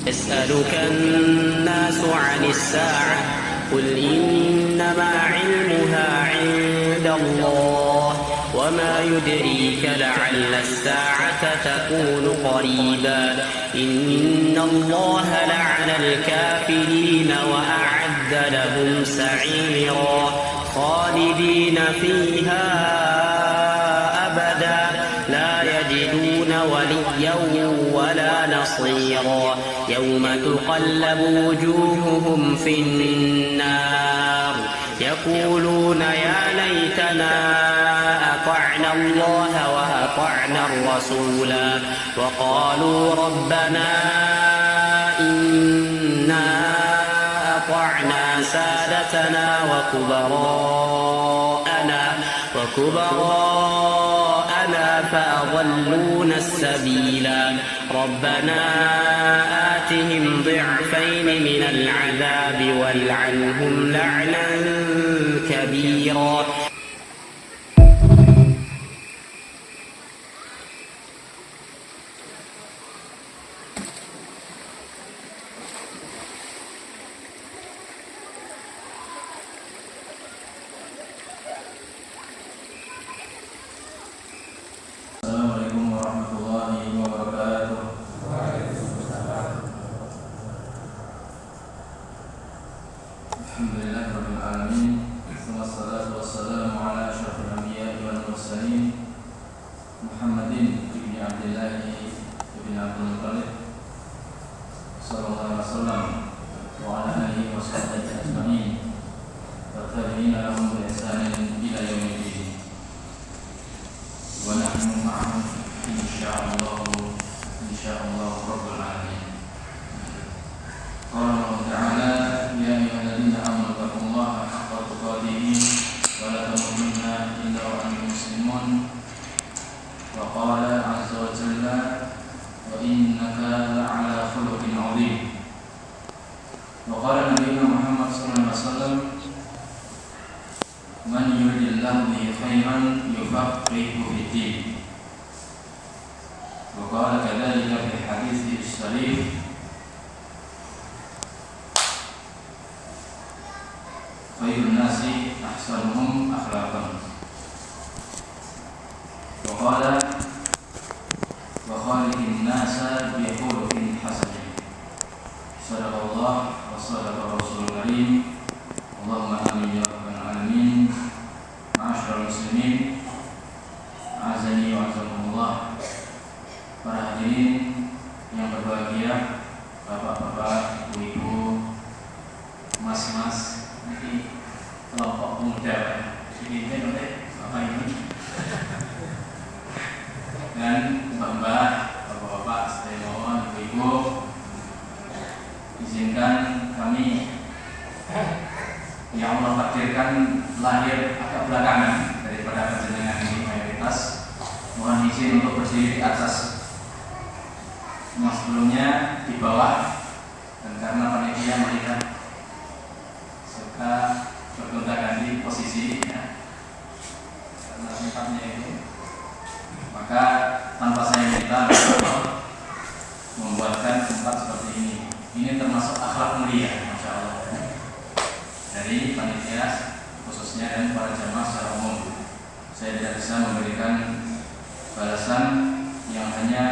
يسألك الناس عن الساعة قل إنما علمها عند الله وما يدريك لعل الساعة تكون قريبا إن الله لعن الكافرين وأعد لهم سعيرا خالدين فيها أبدا لا يجدون وليا ولا نصيرا يوم تقلب وجوههم في النار يقولون يا ليتنا أطعنا الله وأطعنا الرسولا وقالوا ربنا إنا أطعنا سادتنا وكبراءنا فأضلونا السبيلا ربنا آتهم ضعفين من العذاب والعنهم لعنا كبيرا. Assalamualaikum warahmatullahi wabarakatuh. Alhamdulillahirabbil alamin. Wassalatu wassalamu ala asyrafil anbiya'i wal mursalin Muhammadin ibn Abdullah ibn Abdul Muttalib sallallahu alaihi wasallam wa ala alihi wa sahbihi ajma'in wa tabi'ina lahum bi ihsanin ila yaumiddin. Wa nahnu ma'ahum insyaallah rabbul alamin. Qala Allah ta'ala ya ayyuhalladzina amanu taqullaha haqqa tuqatih wa la tamutunna illa wa antum muslimun. Wa qala 'azza wa jalla wa innaka la'ala khuluqin 'adzim. Wa qala nabiyyuna Muhammad sallallahu alaihi wasallam man yuridillahu bihi khairan yufaqihuhu fid-din. Wa qala kadzalika fi hadits sharif khairun nasi ahsanuhum akhlaqan. Wa qala wa khaliqin nasa bi khuluqin hasanin. Sadaqallah wa sadaqa rasulul karim. Allahumma amin ya rabbal alamin. Ma'asyiral muslimin, azani wa azakumullah. Para hadirin yang berbahagia, bapak-bapak, ibu-ibu, mas-mas, nanti kelompok pemuda, sedikit oleh bapak ini, dan mbak-mbak, bapak-bapak, saya mohon ibu-ibu, izinkan kami yang Allah takdirkan lahir agak belakangan daripada penjenengan ini mayoritas. Mohon izin untuk berdiri di atas, yang sebelumnya di bawah, dan karena panitia melihat suka bergonta-ganti posisi ya, karena sifatnya itu, maka tanpa saya minta membuatkan tempat seperti ini. Ini termasuk akhlak mulia, masya Allah, dari panitia khususnya dan para jamaah secara umum. Saya tidak bisa memberikan balasan yang hanya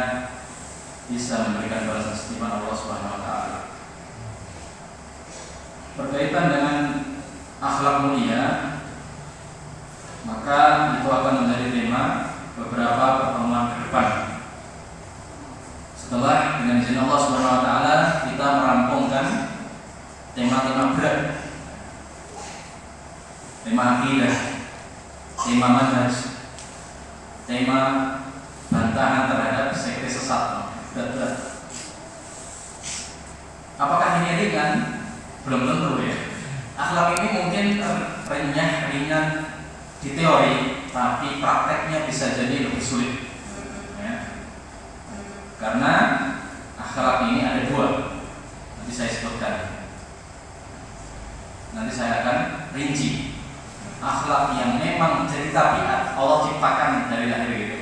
bisa memberikan balasan setipan Allah Subhanahu wa taala. Berkaitan dengan akhlak mulia, maka itu akan menjadi tema beberapa pertemuan ke depan. Setelah dengan izin Allah Subhanahu wa taala kita merampungkan tema-tema berat, tema akidah, tema manhaj, tema bantahan terhadap sekte sesat, berat-berat. Apakah ini ringan? Belum tentu ya. Akhlak ini mungkin renyah, ringan di teori, tapi prakteknya bisa jadi lebih sulit ya. Karena akhlak ini ada dua, nanti saya sebutkan. Nanti saya akan rinci akhlak yang memang jadi tabiat Allah ciptakan dari lahir gitu.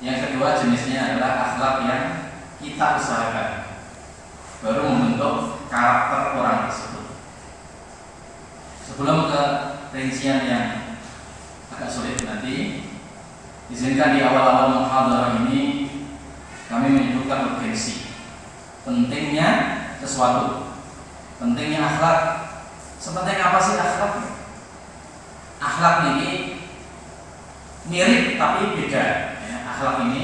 Yang kedua jenisnya adalah akhlak yang kita usahakan. baru membentuk karakter orang tersebut. Sebelum ke rincian yang agak sulit nanti, izinkan di awal-awal muhadharah ini kami menyebutkan urgensi pentingnya sesuatu, pentingnya akhlak. Sepenting apa sih akhlak? Akhlak ini mirip tapi beda. Ya, akhlak ini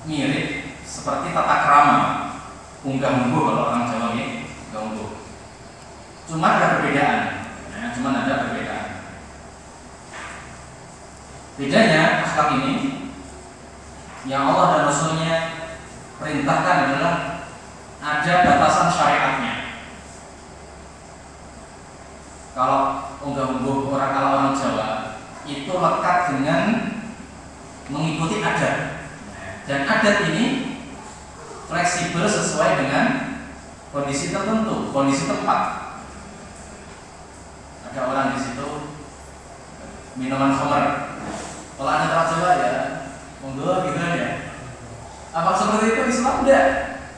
mirip seperti tata krama, unggah-ungguh kalau orang Jawa ini, unggah-ungguh. Cuma ada perbedaan. Ya, cuma ada perbedaan. Bedanya akhlak ini yang Allah dan Rasulnya perintahkan adalah ada batasan syariatnya. Kalau unggah-ungguh orang Jawa itu lekat dengan mengikuti adat, dan adat ini fleksibel sesuai dengan kondisi tertentu, kondisi tempat. Ada orang di situ minuman khamar. Kalau ada orang Jawa ya, monggo gitu ya. Apa seperti itu Islam tidak?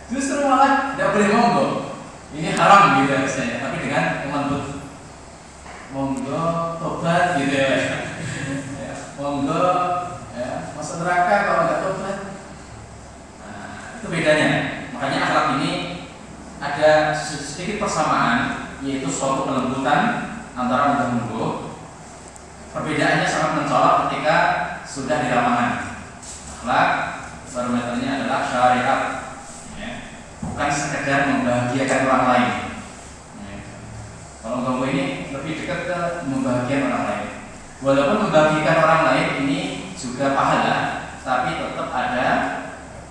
Justru malah tidak boleh monggo. Ini haram gitu ya, tapi dengan lembut. Monggo tobat gitu ya. Monggo ya, masuk neraka kalau nggak tobat. Nah, itu bedanya. Makanya akhlak ini ada sedikit persamaan, yaitu suatu kelembutan antara unggah-ungguh. Perbedaannya sangat mencolok ketika sudah di lapangan. Akhlak barometernya adalah syariat, ya. Bukan sekedar membahagiakan orang lain. Ya. Kalau unggah-ungguh ini lebih dekat ke membahagiakan orang lain. Walaupun membagikan orang lain ini juga pahala, tapi tetap ada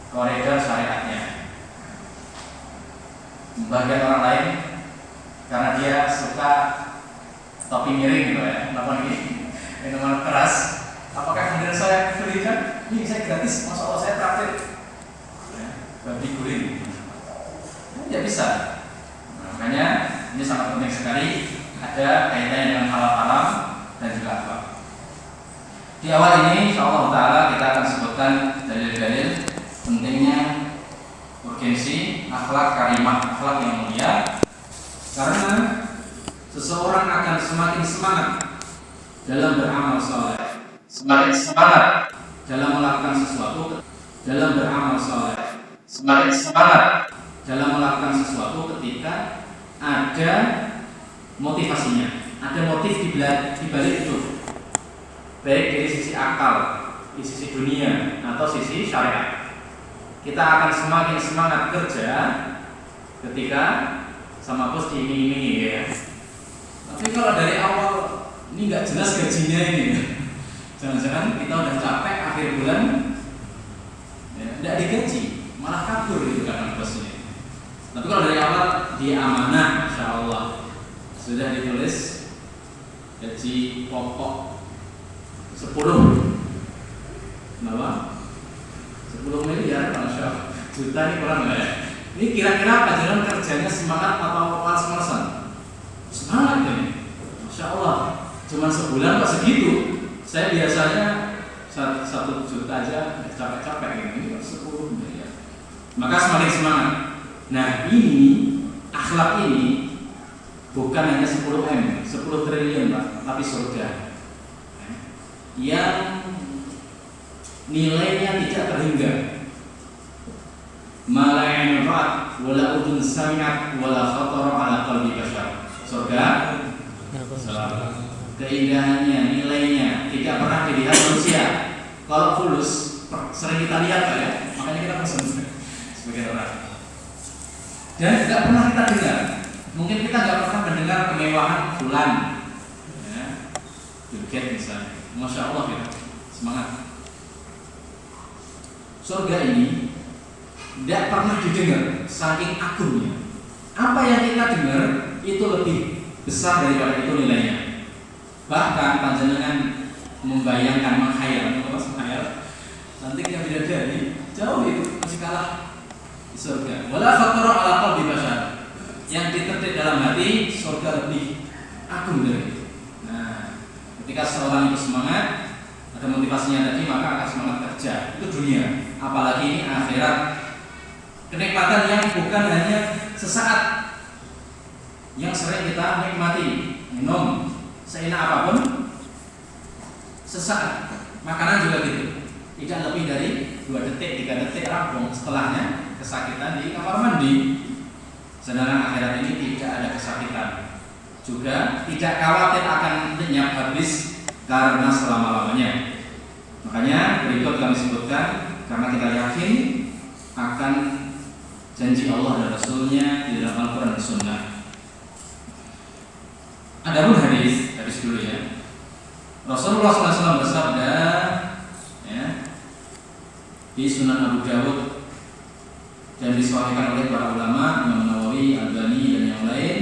koridor syariatnya. Membagikan orang lain karena dia suka topi miring gitu ya, apa ini minuman keras. Apakah kemudian saya berikan? Ini saya gratis, masya Allah saya traktir babi guling. Tidak bisa. Nah, makanya ini sangat penting sekali, ada kaitannya dengan halal haram dan juga akhlak. Di awal ini insyaallah taala kita akan sebutkan dalil-dalil pentingnya urgensi akhlak karimah, akhlak yang mulia, karena seseorang akan semakin semangat dalam beramal saleh, semakin semangat dalam melakukan sesuatu, dalam beramal saleh, semakin semangat dalam melakukan sesuatu ketika ada motivasinya, ada motif di balik itu, baik dari sisi akal, di sisi dunia atau sisi syariat. Kita akan semakin semangat kerja ketika sama bos diiming-imingi ya. Tapi kalau dari awal ini nggak jelas gajinya ini, jangan-jangan kita udah capek akhir bulan, ya, nggak digaji, malah kabur gitu kan bos ini. Tapi kalau dari awal dia amanah, insya Allah sudah ditulis gaji pokok 10 berapa? 10 miliar, masya Allah, juta ini kurang nggak ya? Ini kira-kira pelajaran kerjanya semangat atau males-malesan? Semangat ini, masya Allah. Cuman sebulan kok segitu. Saya biasanya 1 juta aja capek-capek ini 10 miliar. Maka semakin semangat. Nah ini akhlak ini bukan hanya 10 triliun Pak, tapi surga yang nilainya tidak terhingga. Ma la yanfa'u wala udun sami'at wala khatara ala qalbi bashar. Surga keindahannya, nilainya tidak pernah dilihat manusia. Kalau fulus sering kita lihat Pak ya, makanya kita pesan sebagai orang. Dan tidak pernah kita dengar. Mungkin kita nggak pernah mendengar kemewahan fulan, ya, Bill Gates misalnya. Masya Allah kita semangat. Surga ini tidak pernah didengar, saking agungnya. Apa yang kita dengar itu lebih besar daripada itu nilainya. Bahkan panjenengan membayangkan, menghayal, cantiknya bidadari, jauh itu masih kalah di surga. Wala khatara ala qalbi bashar. Yang ditertik dalam hati surga lebih agung dari itu. Nah, ketika seorang itu semangat, ada motivasinya tadi, maka akan semangat kerja. Itu dunia. Apalagi ini akhirat. Kenikmatan yang bukan hanya sesaat, yang sering kita nikmati, minum seenak apapun, sesaat. Makanan juga gitu, tidak lebih dari 2 detik, 3 detik rampung, setelahnya kesakitan di kamar mandi. Sedangkan akhirat ini tidak ada kesakitan, juga tidak khawatir akan lenyap habis karena selama-lamanya. Makanya berikut kami sebutkan, karena kita yakin akan janji Allah dan Rasulnya di dalam Al-Quran dan Sunnah. Adapun hadis dulu ya. Rasulullah SAW bersabda ya, di Sunan Abu Dawud dan disahihkan oleh para ulama, Imam Nawawi, Albani dan yang lain.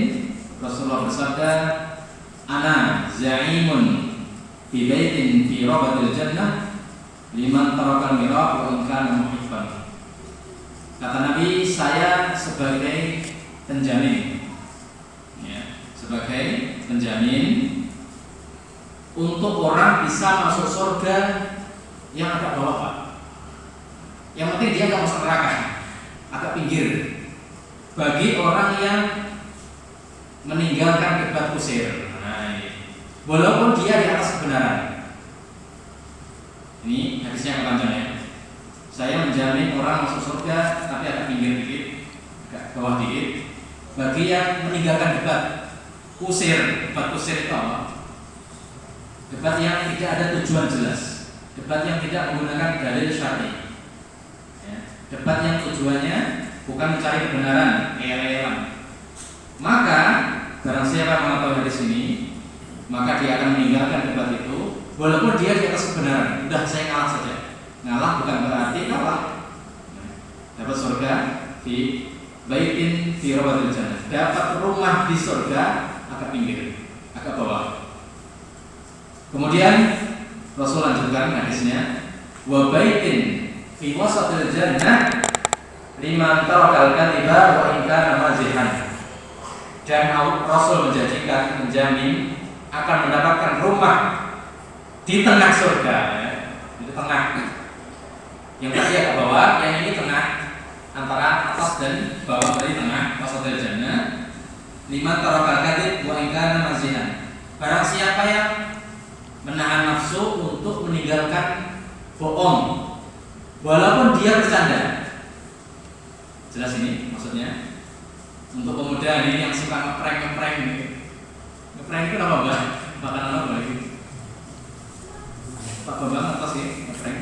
Rasulullah bersabda, "Ana za'imun fi baitin fi rabatil jannah liman taraka al-mira wa in kana muhibban." Kata Nabi, saya sebagai penjamin ya, sebagai penjamin untuk orang bisa masuk surga yang agak bawah, Pak. Yang penting dia nggak masuk neraka, agak pinggir. Bagi orang yang meninggalkan debat kusir, walaupun dia di atas kebenaran. Ini hadisnya agak panjang ya. Saya menjamin orang masuk surga tapi agak pinggir dikit, agak bawah dikit. Bagi yang meninggalkan debat kusir, debat kusir itu apa? Debat yang tidak ada tujuan jelas, debat yang tidak menggunakan dalil syar'i, ya. Debat yang tujuannya bukan mencari kebenaran, ngeyel-ngeyelan. Maka barang siapa mengetahui hadis ini, maka dia akan meninggalkan debat itu, walaupun dia di atas kebenaran. Udah, saya ngalah saja. Ngalah bukan berarti kalah. Dapat surga di baitin fi rawatil jannah. Dapat rumah di surga agak pinggir, agak bawah. Kemudian Rasul lanjutkan hadisnya, wa baitin fi wasatil jannah liman tarakal kadhiba wa in kana mazihan. Dan Rasul menjamin akan mendapatkan rumah di tengah surga ya. Di tengah. Yang tadi agak bawah, yang ini tengah, antara atas dan bawah dari tengah wasatil jannah liman tarakal kadhib wa in kana mazihan. Barang siapa yang menahan nafsu untuk meninggalkan bohong walaupun dia bercanda. Jelas ini maksudnya. Untuk pemuda ini yang suka ngeprank gitu. Ngeprank itu apa, Mbak? Makanan apa lagi? Pak Bambang atas ya, ngeprank.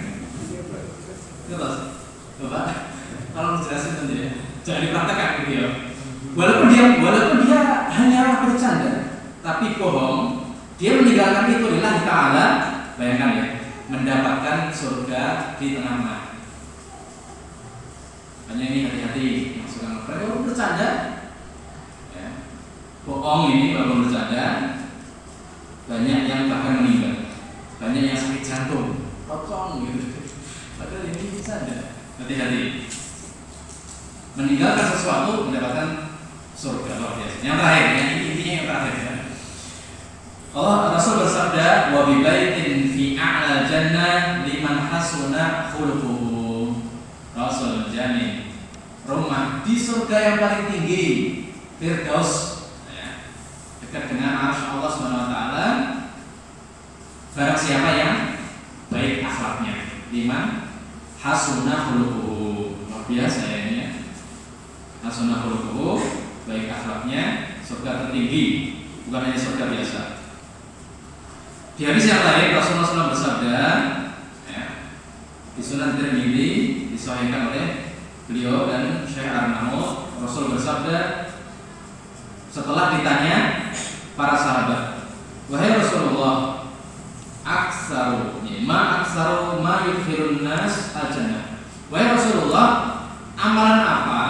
Itu atas. Bapak, kalau menjelasin nanti ya. Jangan dipraktekkan gitu ya. Walaupun dia hanya bercanda, tapi bohong. Dia meninggalkan itu lillahi ta'ala, bayangkan ya, mendapatkan surga di tengah-tengah. Hanya ini hati-hati, yang suka ngeprank, bercanda, ya. Bohong ini walaupun bercanda, banyak yang bahkan meninggal, banyak yang sakit jantung, potong gitu. Padahal ini bercanda. Hati-hati. Meninggalkan sesuatu mendapatkan surga luar biasa. Yang terakhir, yang intinya yang terakhir ya. Allah Rasul bersabda, wa bi baitin fi a'la jannah liman hasuna khuluquhu. Rasul menjamin rumah di surga yang paling tinggi, Firdaus ya, dekat dengan arsy Allah Subhanahu wa taala. Barang siapa yang baik akhlaknya, liman hasuna khuluquhu. Luar biasa ya ini ya. Hasuna khuluquhu, baik akhlaknya, surga tertinggi, bukan hanya surga biasa. Di hadis yang lain Rasulullah SAW bersabda ya, di Sunan Tirmidzi disahihkan oleh beliau dan Syekh Arnaud. Rasul bersabda setelah ditanya para sahabat, wahai Rasulullah, aksaru ma yudkhilun nas al-jannah. Wahai Rasulullah, amalan apa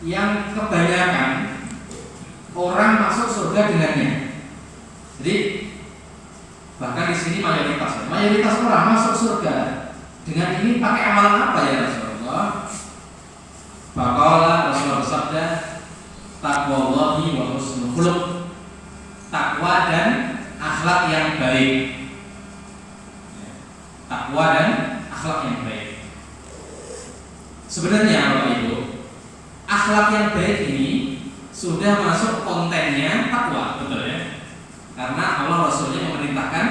yang kebanyakan orang masuk surga dengannya? Jadi bahkan di sini mayoritas orang masuk surga dengan ini pakai amalan apa ya Rasulullah? Faqala, Rasulullah bersabda, taqwallahi wa husnul khuluq. Takwa dan akhlak yang baik. Takwa dan akhlak yang baik. Sebenarnya Bapak Ibu, akhlak yang baik ini sudah masuk kontennya takwa, betul ya? Karena Allah Rasulnya memerintahkan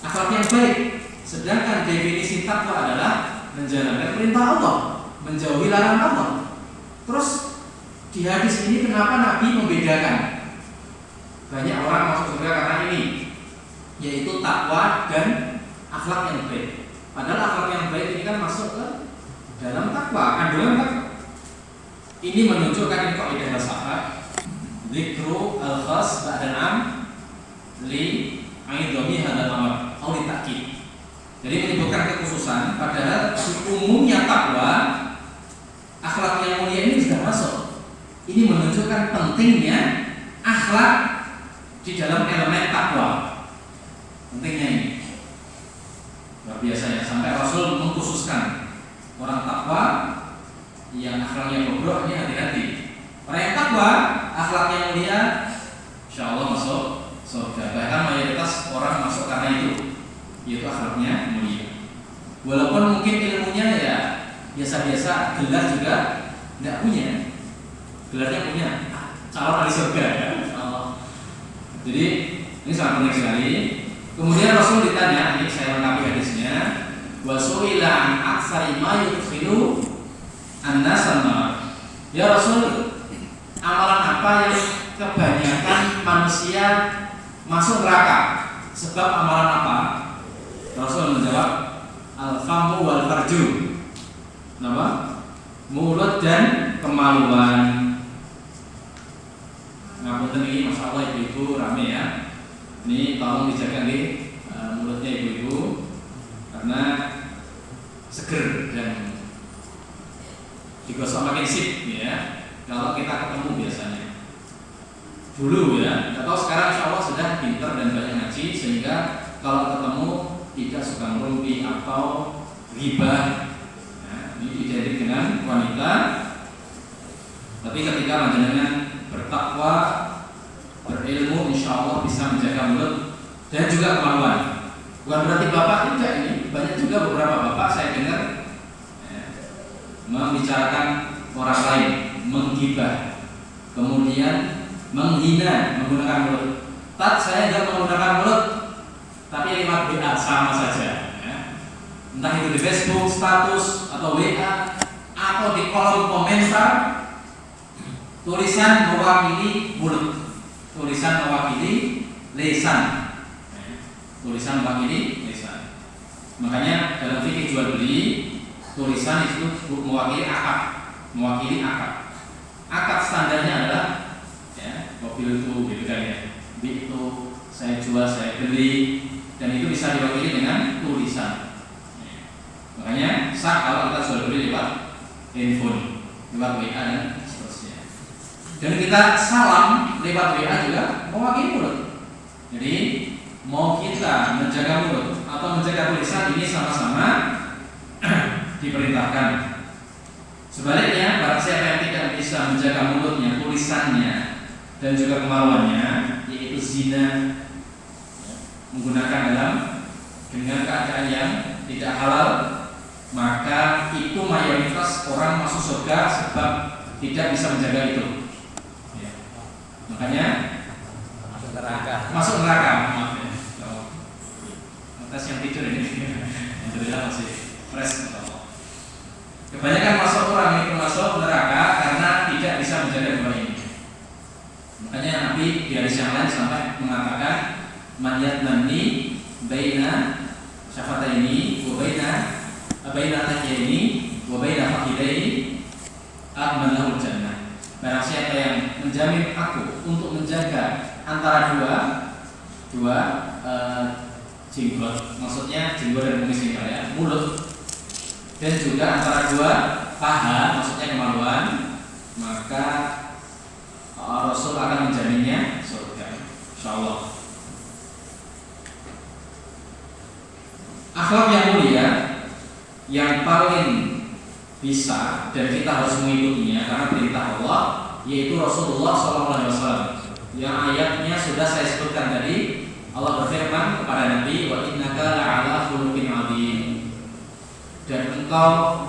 akhlak yang baik. Sedangkan definisi takwa adalah menjalankan perintah Allah, menjauhi larangan Allah. Terus di hadis ini kenapa Nabi membedakan? Banyak orang masuk surga karena ini, yaitu takwa dan akhlak yang baik. Padahal akhlak yang baik ini kan masuk ke dalam takwa, kandungan takwa. Ini menunjukkan kaidah filsafat dzikru al-khas ba'dal 'am li aidami hadzal amr atau li ta'kid. Jadi menyebutkan kekhususan padahal umumnya takwa, akhlak yang mulia ini sudah masuk. Ini menunjukkan pentingnya akhlak di dalam elemen takwa. Pentingnya ini luar biasa ya, sampai Rasul mengkhususkan orang takwa yang akhlaknya bobrok ini hati-hati. Orang yang takwa, akhlaknya mulia, insya Allah masuk surga. Bahkan mayoritas orang masuk karena itu, yaitu akhlaknya mulia. Walaupun mungkin ilmunya ya biasa-biasa, gelar juga tidak punya. Gelarnya punya calon ahli surga ya. Jadi ini sangat penting sekali. Kemudian Rasul ditanya, ini saya lengkapi hadisnya, wa su'ila an aksari ma yudkhilu an-nasana. Ya Rasul, amalan apa yang kebanyakan manusia masuk neraka? Sebab amalan apa? Rasul menjawab, al-famu wal farju. Nama? Mulut dan kemaluan. Ngapunten ini Masya Allah ibu-ibu rame ya. Ini tolong dijaga nih mulutnya ibu-ibu karena seger dan digosok makin sip ya. Kalau kita ketemu biasanya dulu ya, atau sekarang insya Allah sudah pintar dan banyak ngaji sehingga kalau ketemu tidak suka ngerumpi atau ghibah. Nah, ini identik dengan wanita. Tapi ketika panjenengan bertakwa, berilmu, insya Allah bisa menjaga mulut dan juga kemaluan. Bukan berarti bapak tidak, ini banyak juga beberapa bapak saya dengar membicarakan orang lain, menggibah, kemudian menghina menggunakan mulut. Saya tidak menggunakan mulut, tapi lewat WA sama saja. Ya. Entah itu di Facebook, status atau WA atau di kolom komentar, tulisan mewakili mulut, tulisan mewakili lisan, tulisan mewakili lisan. Makanya dalam fikih jual beli tulisan itu mewakili akad, mewakili akad. Akad standarnya adalah ya, mobil itu gitu kan ya, itu saya jual, saya beli, dan itu bisa diwakili dengan tulisan. Makanya sah kalau kita jual beli lewat handphone, lewat WA dan seterusnya. Dan kita salam lewat WA juga mewakili mulut. Jadi mau kita menjaga mulut atau menjaga tulisan ini sama-sama diperintahkan. Sebaliknya, barang siapa yang tidak bisa menjaga mulutnya, tulisannya, dan juga kemaluannya, yaitu zina, menggunakan dengan keadaan yang tidak halal, maka itu mayoritas orang masuk surga sebab tidak bisa menjaga itu. Ya. Makanya masuk neraka. Maaf ya. Atas yang tidur ini, alhamdulillah masih fresh. Kebanyakan masuk orang itu masuk neraka karena tidak bisa menjaga dua ini. Makanya Nabi di hadis yang lain sampai mengatakan man yatmanni baina syafataini wa baina tahyaini wa baina fakhidaini aman lahul jannah. Barang siapa yang menjamin aku untuk menjaga antara dua jenggot, maksudnya jenggot dan kumis ini ya, mulut, dan juga antara dua paha, maksudnya kemaluan, maka Rasul akan menjaminnya surga, insyaallah. Akhlak yang mulia yang paling bisa dan kita harus mengikutinya karena perintah Allah, yaitu Rasulullah SAW. Yang ayatnya sudah saya sebutkan tadi. Allah berfirman kepada Nabi, wa innaka la'ala khuluqin 'adzim. Dan engkau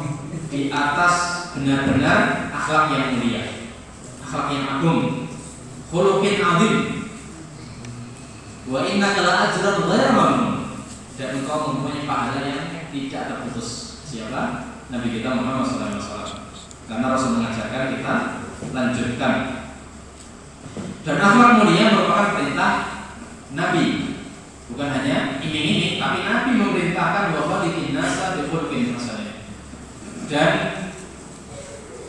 di atas benar-benar akhlak yang mulia, akhlak yang agung, khuluqin azim. Wa innaka la ajran ghairu mamnun. Dan engkau mempunyai pahala yang tidak terputus. Siapa? Nabi kita Muhammad SAW. Karena Rasul mengajarkan kita lanjutkan. Dan akhlak mulia merupakan perintah Nabi. Bukan hanya iming-iming, tapi Nabi memerintahkan wa khaliqin nasa bi khuluqin hasan. Dan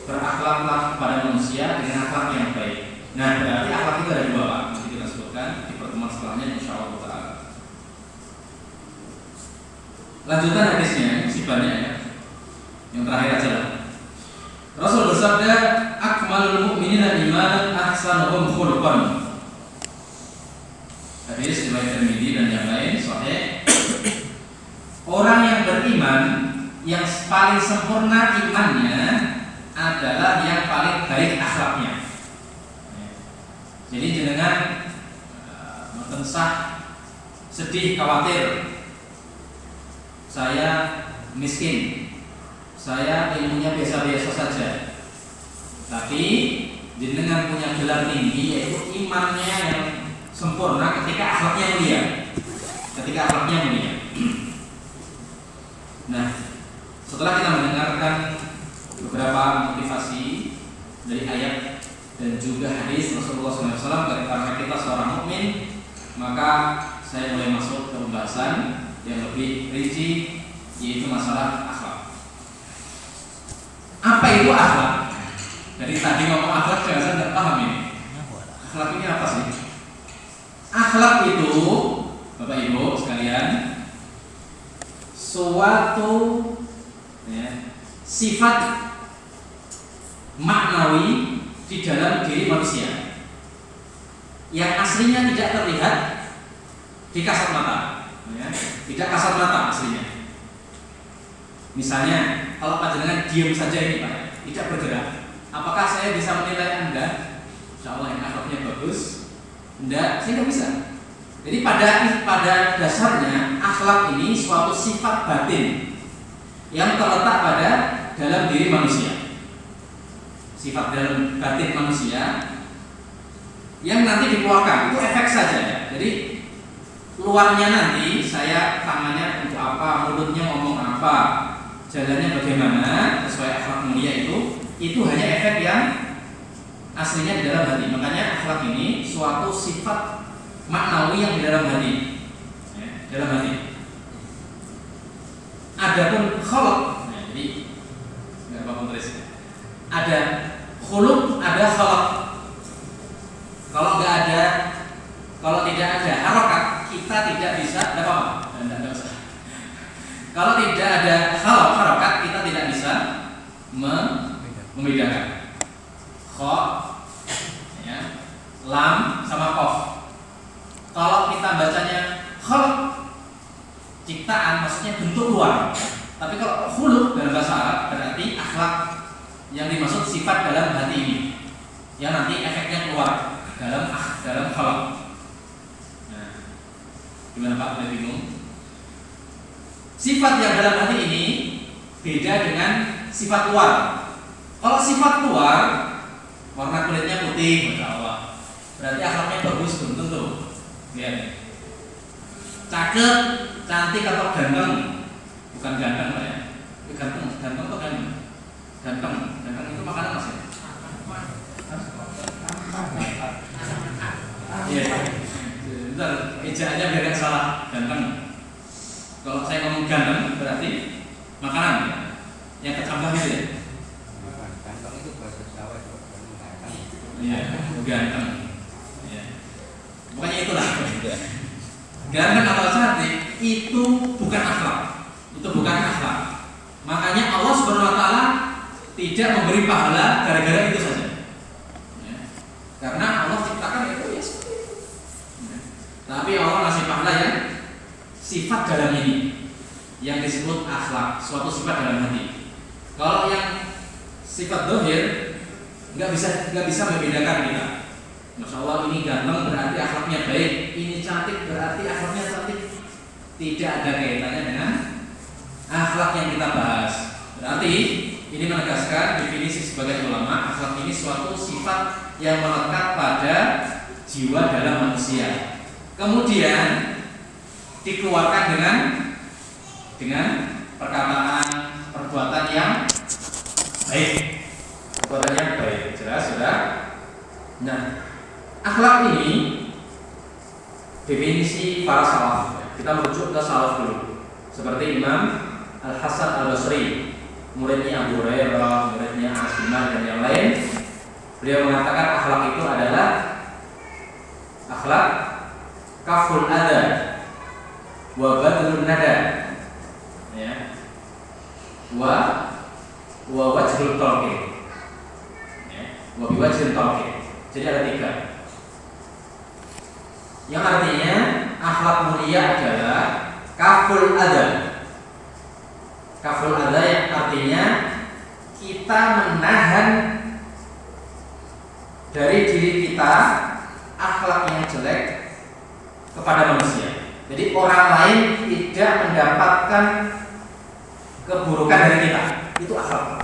berakhlaklah kepada manusia dengan akhlak yang baik. Nah, berarti akhlak itu ada dua, Pak. Nanti kita sebutkan di pertemuan setelahnya insyaallah taala. Lanjutan hadisnya masih banyak ya. Yang terakhir aja lah. Rasul bersabda, "Akmalul mu'minina imanan ahsanuhum khuluqan." Hadis riwayat Tirmidzi dan yang lain sahih. Orang yang beriman yang paling sempurna imannya adalah yang paling baik akhlaknya. Jadi jenengan mentensah, sedih, khawatir, saya miskin, saya ilmunya biasa-biasa saja, tapi jenengan punya gelar tinggi yaitu imannya yang sempurna ketika akhlaknya mulia. Ketika akhlaknya mulia. Nah, setelah kita mendengarkan beberapa motivasi dari ayat dan juga hadis Rasulullah SAW karena kita seorang mukmin, maka saya mulai masuk ke pembahasan yang lebih rinci, yaitu masalah akhlak. Apa itu akhlak? Dari tadi ngomong akhlak, saya nggak paham ini. Akhlak ini apa sih? Akhlak itu, Bapak Ibu sekalian, suatu sifat maknawi di dalam diri manusia yang aslinya tidak terlihat di kasat mata, tidak kasat mata aslinya. Misalnya, kalau panjenengan diam saja ini Pak, tidak bergerak, apakah saya bisa menilai Anda? Insya Allah yang akhlaknya bagus. Tidak, saya tidak bisa. Jadi pada dasarnya akhlak ini suatu sifat batin yang terletak pada dalam diri manusia. Sifat dalam batin manusia yang nanti dikeluarkan itu efek saja ya. Jadi luarnya nanti saya tangannya untuk apa, mulutnya ngomong apa, jalannya bagaimana sesuai akhlak mulia itu hanya efek yang aslinya di dalam hati. Makanya akhlak ini suatu sifat maknawi yang di dalam hati, dalam hati. Adapun khuluq, jadi nggak apa-apa tulis. Ada khuluq, ada khalaq. Kalau tidak ada harokat, kita tidak bisa. Tidak apa-apa, tidak usah. Kalau tidak ada harokat, kita tidak bisa membedakan kha, lam sama qaf. Kalau kita bacanya khalq, ciptaan, maksudnya bentuk luar. Tapi kalau khuluq dalam bahasa Arab berarti akhlak yang dimaksud sifat dalam hati ini, yang nanti efeknya keluar dalam khalq. Nah, gimana Pak? Udah bingung? Sifat yang dalam hati ini beda dengan sifat luar. Kalau sifat luar, warna kulitnya putih, masya Allah, berarti akhlaknya bagus, belum tentu. Lihat, cakep, cantik atau ganteng, bukan ganteng Pak ya. Ganteng atau ganteng? Ganteng itu makanan Mas ya? Iya. Bentar, ejaannya biar gak salah. Ganteng. Kalau saya ngomong ganteng berarti makanan ya? Yang kecambah gitu ya? Ganteng itu bahasa Jawa itu ganteng. Iya, ganteng. Iya. Pokoknya itulah. Ganteng atau cantik itu bukan akhlak. Itu bukan akhlak. Makanya Allah Subhanahu wa taala tidak memberi pahala gara-gara itu saja. Ya. Karena Allah ciptakan itu ya seperti itu. Ya. Tapi Allah ngasih pahala yang sifat dalam ini, yang disebut akhlak, suatu sifat dalam hati. Kalau yang sifat dohir nggak bisa membedakan kita. Masya Allah ini ganteng berarti akhlaknya baik, ini cantik berarti akhlaknya cantik. Tidak ada kaitannya dengan akhlak yang kita bahas. Berarti Ini menegaskan definisi sebagian ulama, akhlak ini suatu sifat yang melekat pada jiwa dalam manusia. Kemudian dikeluarkan dengan perkataan, perbuatan yang baik. Perbuatan yang baik, jelas sudah. Nah, akhlak ini definisi para salaf. Kita merujuk ke salaf dulu. Seperti Imam Al-Hasan Al-Basri, muridnya Abu Hurairah, muridnya Anas bin Malik dan yang lain. Beliau mengatakan akhlak itu adalah akhlak kaful adha wa badlun nada, ya, wa wajhul talqin, ya, wa biwajhil talqin. Jadi ada 3. Yang artinya akhlak mulia adalah kaful adha. Kaful adha yang artinya kita menahan dari diri kita akhlak yang jelek kepada manusia. Jadi orang lain tidak mendapatkan keburukan dari kita. Itu akhlak.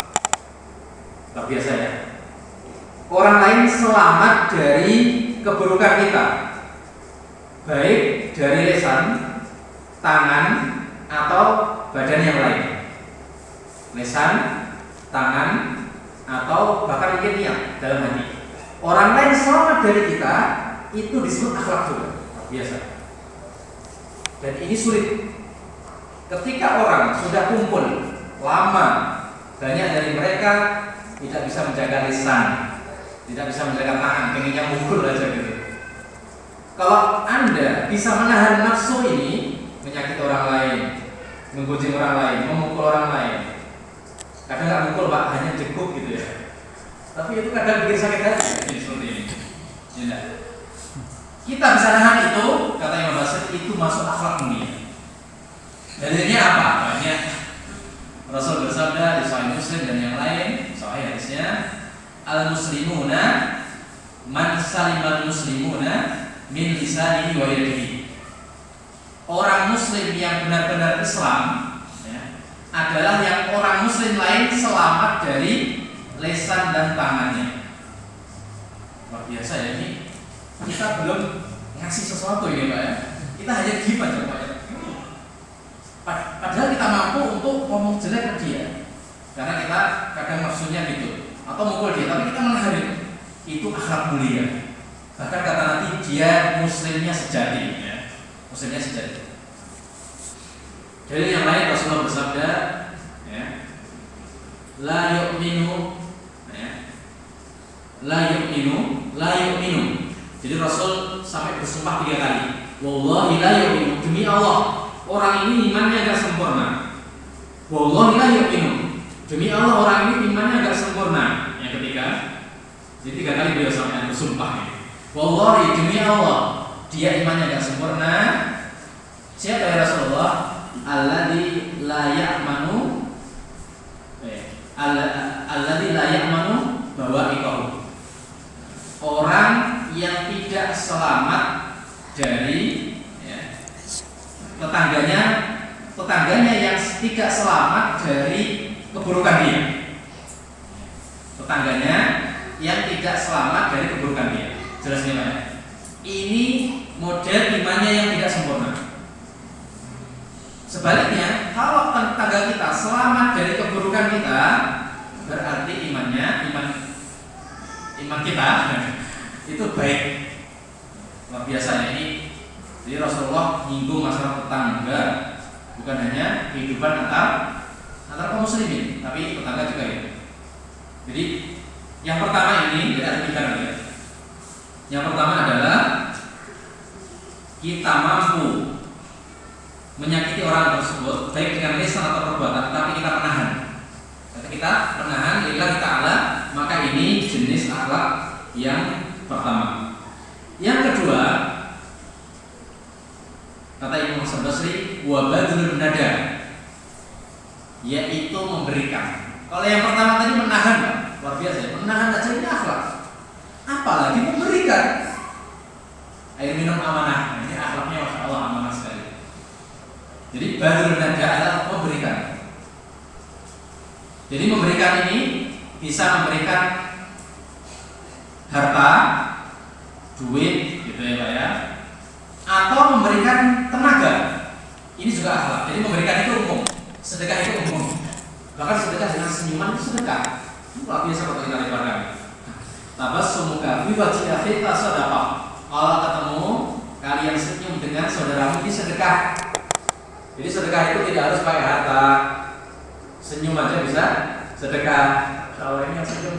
Luar biasa ya. Orang lain selamat dari keburukan kita, baik dari lisan, tangan, atau badan yang lain. Lisan, tangan, atau bahkan mungkin niat dalam hati. Orang lain selamat dari kita, itu disebut akhlak juga. Biasa. Dan ini sulit. Ketika orang sudah kumpul lama, banyak dari mereka tidak bisa menjaga lisan, tidak bisa menjaga tangan, pengennya mukul aja gitu. Kalau Anda bisa menahan nafsu ini, menyakiti orang lain, menggunjing orang lain, memukul orang lain. Kadang nggak mukul Pak, hanya jekuk gitu ya. Tapi itu kadang bikin sakit hati. Jadi seperti ini. Ya, kita bisa nahan itu, kata Imam Basri, itu masuk akhlak mulia. Dalilnya apa? Banyak. Rasul bersabda di Sahih Muslim dan yang lain, sahih hadisnya, al-muslimuna man salimal muslimuna min lisanihi wa yadihi. Orang muslim yang benar-benar Islam, ya, adalah yang orang muslim lain selamat dari lisan dan tangannya. Luar biasa ya ini. Kita belum ngasih sesuatu ini Pak ya. Kita hanya gibah aja Pak ya. Padahal kita mampu untuk ngomong jelek ke dia, karena kita kadang nafsunya gitu, atau mukul dia, tapi kita menahan itu. Itu akhlak mulia. Bahkan kata Nabi, dia muslimnya sejati, ya. Muslimnya sejati. Dari yang lain Rasulullah bersabda, ya, la yu'minu, ya, la yu'minu. Jadi Rasul sampai bersumpah 3 kali. Wallahi la yu'minu, demi Allah, orang ini imannya agak sempurna. Wallahi la yu'minu, demi Allah orang ini imannya agak sempurna. Yang ketiga, jadi 3 kali beliau sampai bersumpah. Wallahi, demi Allah, dia imannya agak sempurna. Siapa ya Rasulullah? Alladzi la ya'manu, alladzi la ya'manu bawa'iqahu. Orang yang tidak selamat dari, ya, tetangganya yang tidak selamat dari keburukan dia. Tetangganya yang tidak selamat dari keburukan dia. Jelasnya Pak. Ini model imannya yang tidak sempurna. Sebaliknya, kalau tetangga kita selamat dari keburukan kita, berarti iman kita itu baik. Luar biasa ini. Jadi Rasulullah nyinggung masalah tetangga, bukan hanya kehidupan antara kaum muslimin, tapi tetangga juga ya. Jadi yang pertama ini ada 3 nanti. Yang pertama adalah kita mampu menyakiti orang tersebut baik dengan lisan atau perbuatan, tapi kita menahan. Ketika kita menahan lillahi ta'ala, maka ini jenis akhlak yang pertama. Yang kedua, kata Imam Hasan Basri, wa badlun nada, yaitu memberikan. Kalau yang pertama tadi menahan, luar biasa, menahan aja ini akhlak. Apalagi memberikan. Air minum amanah, ini akhlaknya masya Allah amanah sekali. Jadi badlun nada adalah memberikan. Jadi memberikan ini bisa memberikan harta, duit, gitu ya Pak ya, atau memberikan tenaga. Ini juga akhlak. Jadi memberikan itu umum, sedekah itu umum. Bahkan sedekah dengan senyuman itu sedekah. Itu luar biasa kalau kita lebarkan. Tabassumuka fi wajhi akhika sadaqah. Kalau ketemu kalian senyum dengan saudaramu ini sedekah. Jadi sedekah itu tidak harus pakai harta. Senyum aja bisa sedekah. Kalau ini yang senyum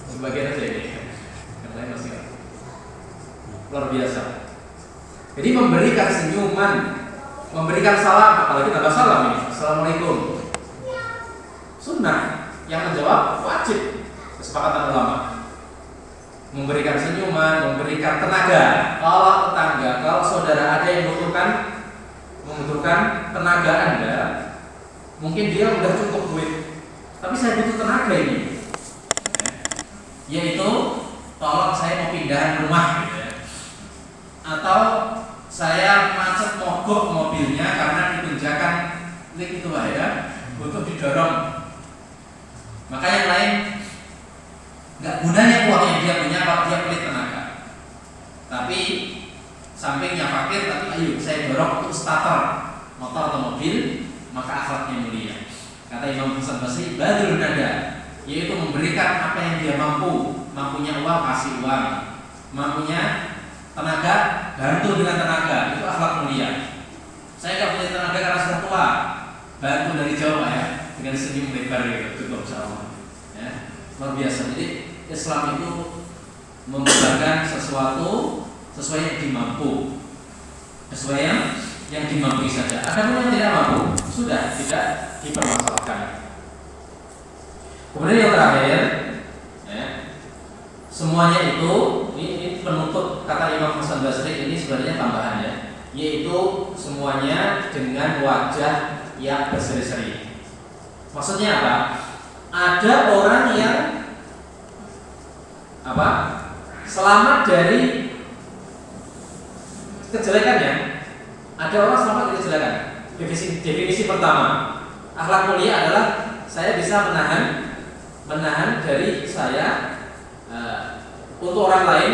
sebagian aja ini. Yang lain masih luar biasa. Jadi memberikan senyuman, memberikan salam, apalagi tambah salam ini. Assalamualaikum. Sunnah, yang menjawab wajib. Kesepakatan ulama. Memberikan senyuman, memberikan tenaga. Kalau tetangga, kalau saudara ada yang membutuhkan tenaga Anda, mungkin dia udah cukup duit, tapi saya butuh tenaga ini. Yaitu, tolong saya mau pindahan rumah, gitu ya. Atau saya macet mogok mobilnya karena ditunjukkan link itu Pak ya, butuh didorong. Maka yang lain nggak gunanya uang yang dia punya kalau dia pelit tenaga. Tapi sampingnya fakir, tapi ayo saya dorong untuk starter motor atau mobil, maka akhlaknya mulia. Kata Imam Hasan Basri, badrun nada, yaitu memberikan apa yang dia mampu. Mampunya uang kasih uang, mampunya tenaga bantu dengan tenaga, itu akhlak mulia. Saya nggak punya tenaga karena sudah tua, bantu dari jauh ya, dengan senyum lebar gitu, cukup sama. Ya, luar biasa. Jadi Islam itu memberikan sesuatu sesuai yang dimampu, sesuai yang dimampu saja. Ada pun yang tidak mampu, sudah tidak dipermasalahkan. Kemudian yang terakhir, ya, semuanya itu ini penutup kata Imam Hasan Basri ini sebenarnya tambahan ya, yaitu semuanya dengan wajah yang berseri-seri. Maksudnya apa? Ada orang yang selamat dari kejelekannya. Ada orang selamat dari kejelekan. Definisi pertama, akhlak mulia adalah saya bisa menahan dari saya untuk orang lain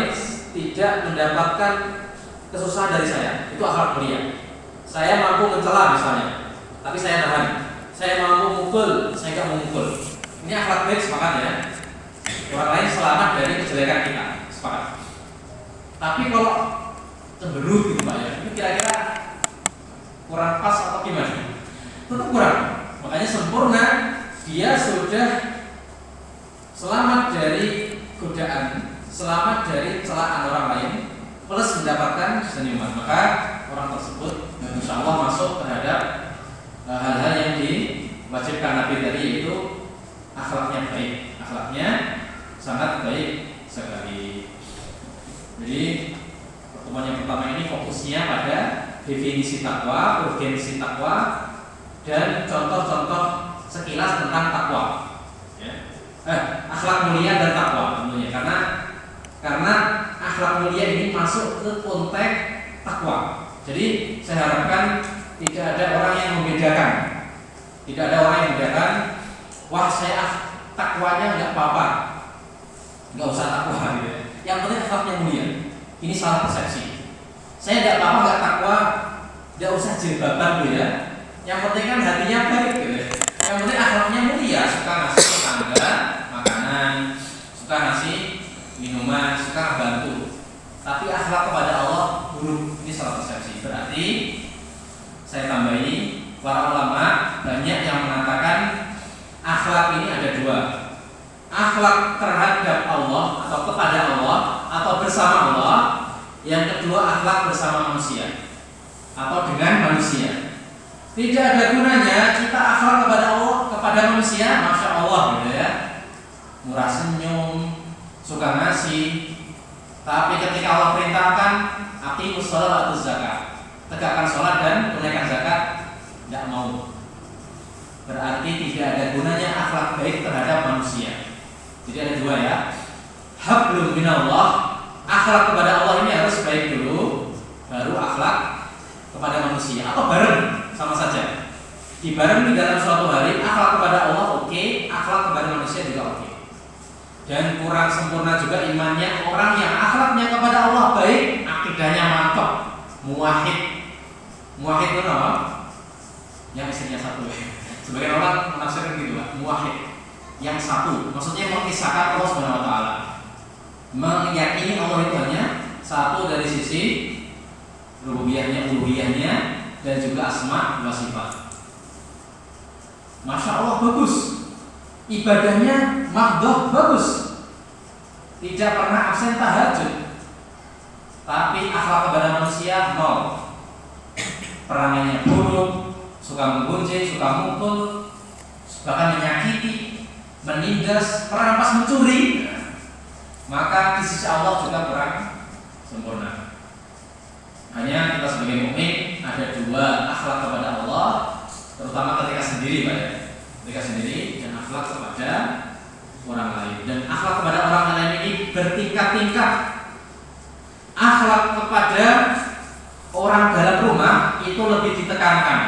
tidak mendapatkan kesusahan dari saya. Itu akhlak mulia. Saya mampu mencela misalnya, tapi saya tahan. Saya mampu mukul, saya nggak memukul. Ini akhlak baik, sepakat ya. Orang lain selamat dari kejelekan kita, sepakat. Tapi kalau cemberut gitu Pak ya, ini kira-kira kurang pas atau gimana? Tetap kurang. Makanya sempurna, dia sudah selamat dari godaan, selamat dari celaan orang lain, plus mendapatkan senyuman. Maka orang tersebut insya Allah masuk terhadap hal-hal yang diwajibkan Nabi tadi, yaitu akhlaknya baik, akhlaknya sangat baik sekali. Jadi pertemuan yang pertama ini fokusnya pada definisi takwa, urgensi takwa, dan contoh-contoh sekilas tentang takwa. Ya. Akhlak mulia dan takwa tentunya, karena akhlak mulia ini masuk ke konteks takwa. Jadi saya harapkan tidak ada orang yang membedakan, wah saya takwanya nggak apa-apa, nggak usah takwa gitu ya. Yang penting akhlaknya mulia. Ini salah persepsi. Saya nggak apa-apa nggak takwa, nggak usah jilbaban gitu ya. Yang penting kan hatinya baik gitu ya. Yang penting akhlaknya mulia, suka ngasih tetangga makanan, suka ngasih minuman, suka bantu. Tapi akhlak kepada Allah buruk. Ini salah persepsi. Berarti saya tambahi, para ulama banyak yang mengatakan akhlak ini ada dua. Akhlak terhadap Allah atau kepada Allah atau bersama Allah. Yang kedua akhlak bersama manusia atau dengan manusia. Tidak ada gunanya kita akhlak kepada Allah, kepada manusia, masya Allah gitu ya, murah senyum, suka ngasih. Tapi ketika Allah perintahkan aqimus shalah wa atuz zakat, tegakkan sholat dan tunaikan zakat, tidak mau. Berarti tidak ada gunanya akhlak baik terhadap manusia. Jadi ada dua ya. Hablum minallah, akhlak kepada Allah ini harus baik dulu, baru akhlak kepada manusia, atau bareng sama saja. Ibarat dalam suatu hari, akhlak kepada Allah oke, akhlak kepada manusia juga oke. Dan kurang sempurna juga imannya orang yang akhlaknya kepada Allah baik, akidahnya mantap, muwahhid. Muwahhid itu apa? Yang istrinya satu. Sebagian orang menafsirkan gitu lah, muwahhid yang satu, maksudnya mengisahkan Allah Subhanahu wa taala. Meyakini Allah itu hanya satu dari sisi rububiyahnya, uluhiyahnya, dan juga asma wa sifat. Masya Allah bagus, ibadahnya mahdoh bagus, tidak pernah absen tahajud, tapi akhlak kepada manusia nol. Perangannya buruk, suka menggunjing, suka mukul, bahkan menyakiti, menindas, merampas, mencuri. Maka di sisi Allah juga kurang sempurna. Hanya kita sebagai mukmin ada dua akhlak kepada Allah, terutama ketika sendiri, Pak ya. Ketika sendiri dan akhlak kepada orang lain. Dan akhlak kepada orang lain ini bertingkat-tingkat. Akhlak kepada orang dalam rumah itu lebih ditekankan.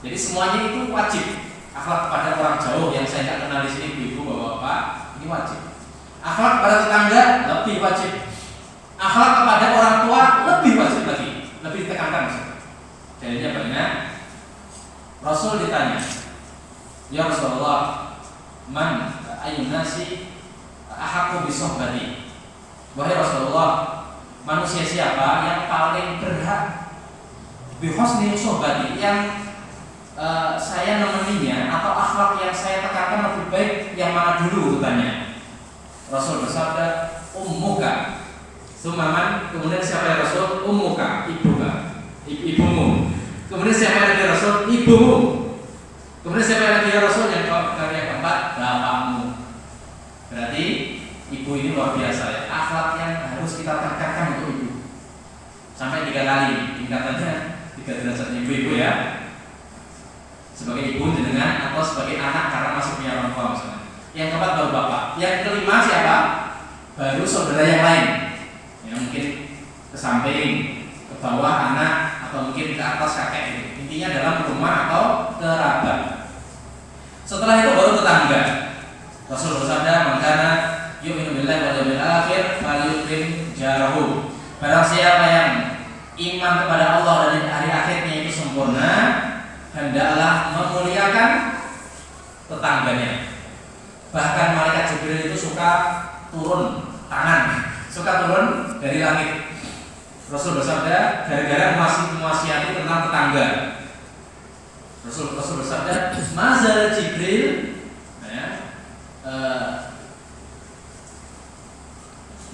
Jadi semuanya itu wajib. Akhlak kepada orang jauh yang saya tidak kenal di sini, ibu, bapak-bapak, ini wajib. Akhlak kepada tetangga lebih wajib. Akhlak kepada orang tua lebih wajib lagi, lebih ditekankan. Jadinya banyak. Rasul ditanya, ya Rasulullah, man ayyun nasi ahaqqu bi suhbati? Wahai Rasulullah, manusia siapa yang paling berhak bi husni suhbati, yang saya nemeninya, atau akhlak yang saya tekankan lebih baik yang mana dulu? Tanya. Rasul bersabda, ummuka. Sumaman, kemudian siapa ya Rasul? Ummuka, ibuka, ibumu. Kemudian siapa lagi ya Rasul? Ibumu. Kemudian siapa lagi ya Rasul? Yang keempat, bapakmu. Berarti ibu ini luar biasa ya. Akhlak yang harus kita tekankan untuk ibu. Sampai 3 kali tingkatannya, 3 derajat ibu-ibu ya. Sebagai ibu dengan atau sebagai anak karena masih punya orang tua misalnya. Yang keempat baru bapak. Yang kelima siapa? Baru saudara yang lain. Yang mungkin ke samping, ke bawah anak, atau mungkin ke atas kakek itu. Intinya dalam rumah atau kerabat. Setelah itu baru tetangga. Rasul bersabda, "Mangkana yu'minu billahi wal yawmil akhir falyukrim jarahu." Barang siapa yang iman kepada Allah dan hari akhirnya itu sempurna, hendaklah memuliakan tetangganya. Bahkan malaikat Jibril itu suka turun tangan, suka turun dari langit. Rasul bersabda, gara-gara mewasiati tentang tetangga. Rasul bersabda, mazal Jibril,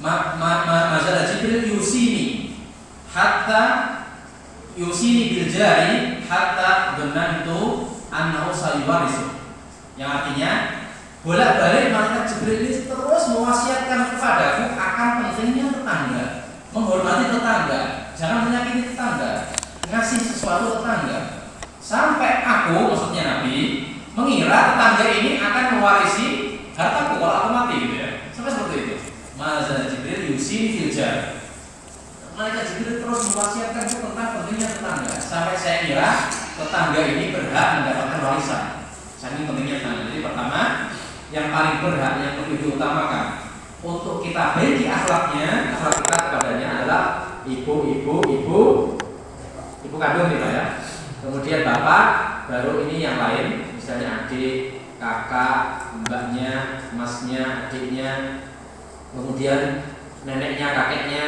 mazal Jibril yusini bil jari hatta dhanantu annahu sayuwarisu. Yang artinya bolak-balik malaikat Jibril ini terus mewasiatkan kepadaku akan pentingnya tetangga, menghormati tetangga, jangan menyakiti tetangga, ngasih sesuatu tetangga. Sampai aku, maksudnya Nabi, mengira tetangga ini akan mewarisi hartaku kalau aku mati gitu ya. Sampai seperti itu. Mazal Jibril yusini fil jar. Malaikat Jibril terus mewasiatkanku tentang pentingnya tetangga. Sampai saya kira tetangga ini berhak mendapatkan warisan. Saking pentingnya tetangga. Jadi pertama, yang paling berhak, yang perlu diutamakan untuk kita baiki akhlaknya, akhlak kita kepadanya adalah ibu kandung nih Pak ya. Kemudian bapak, baru ini yang lain, misalnya adik, kakak, mbaknya, masnya, adiknya, kemudian neneknya, kakeknya,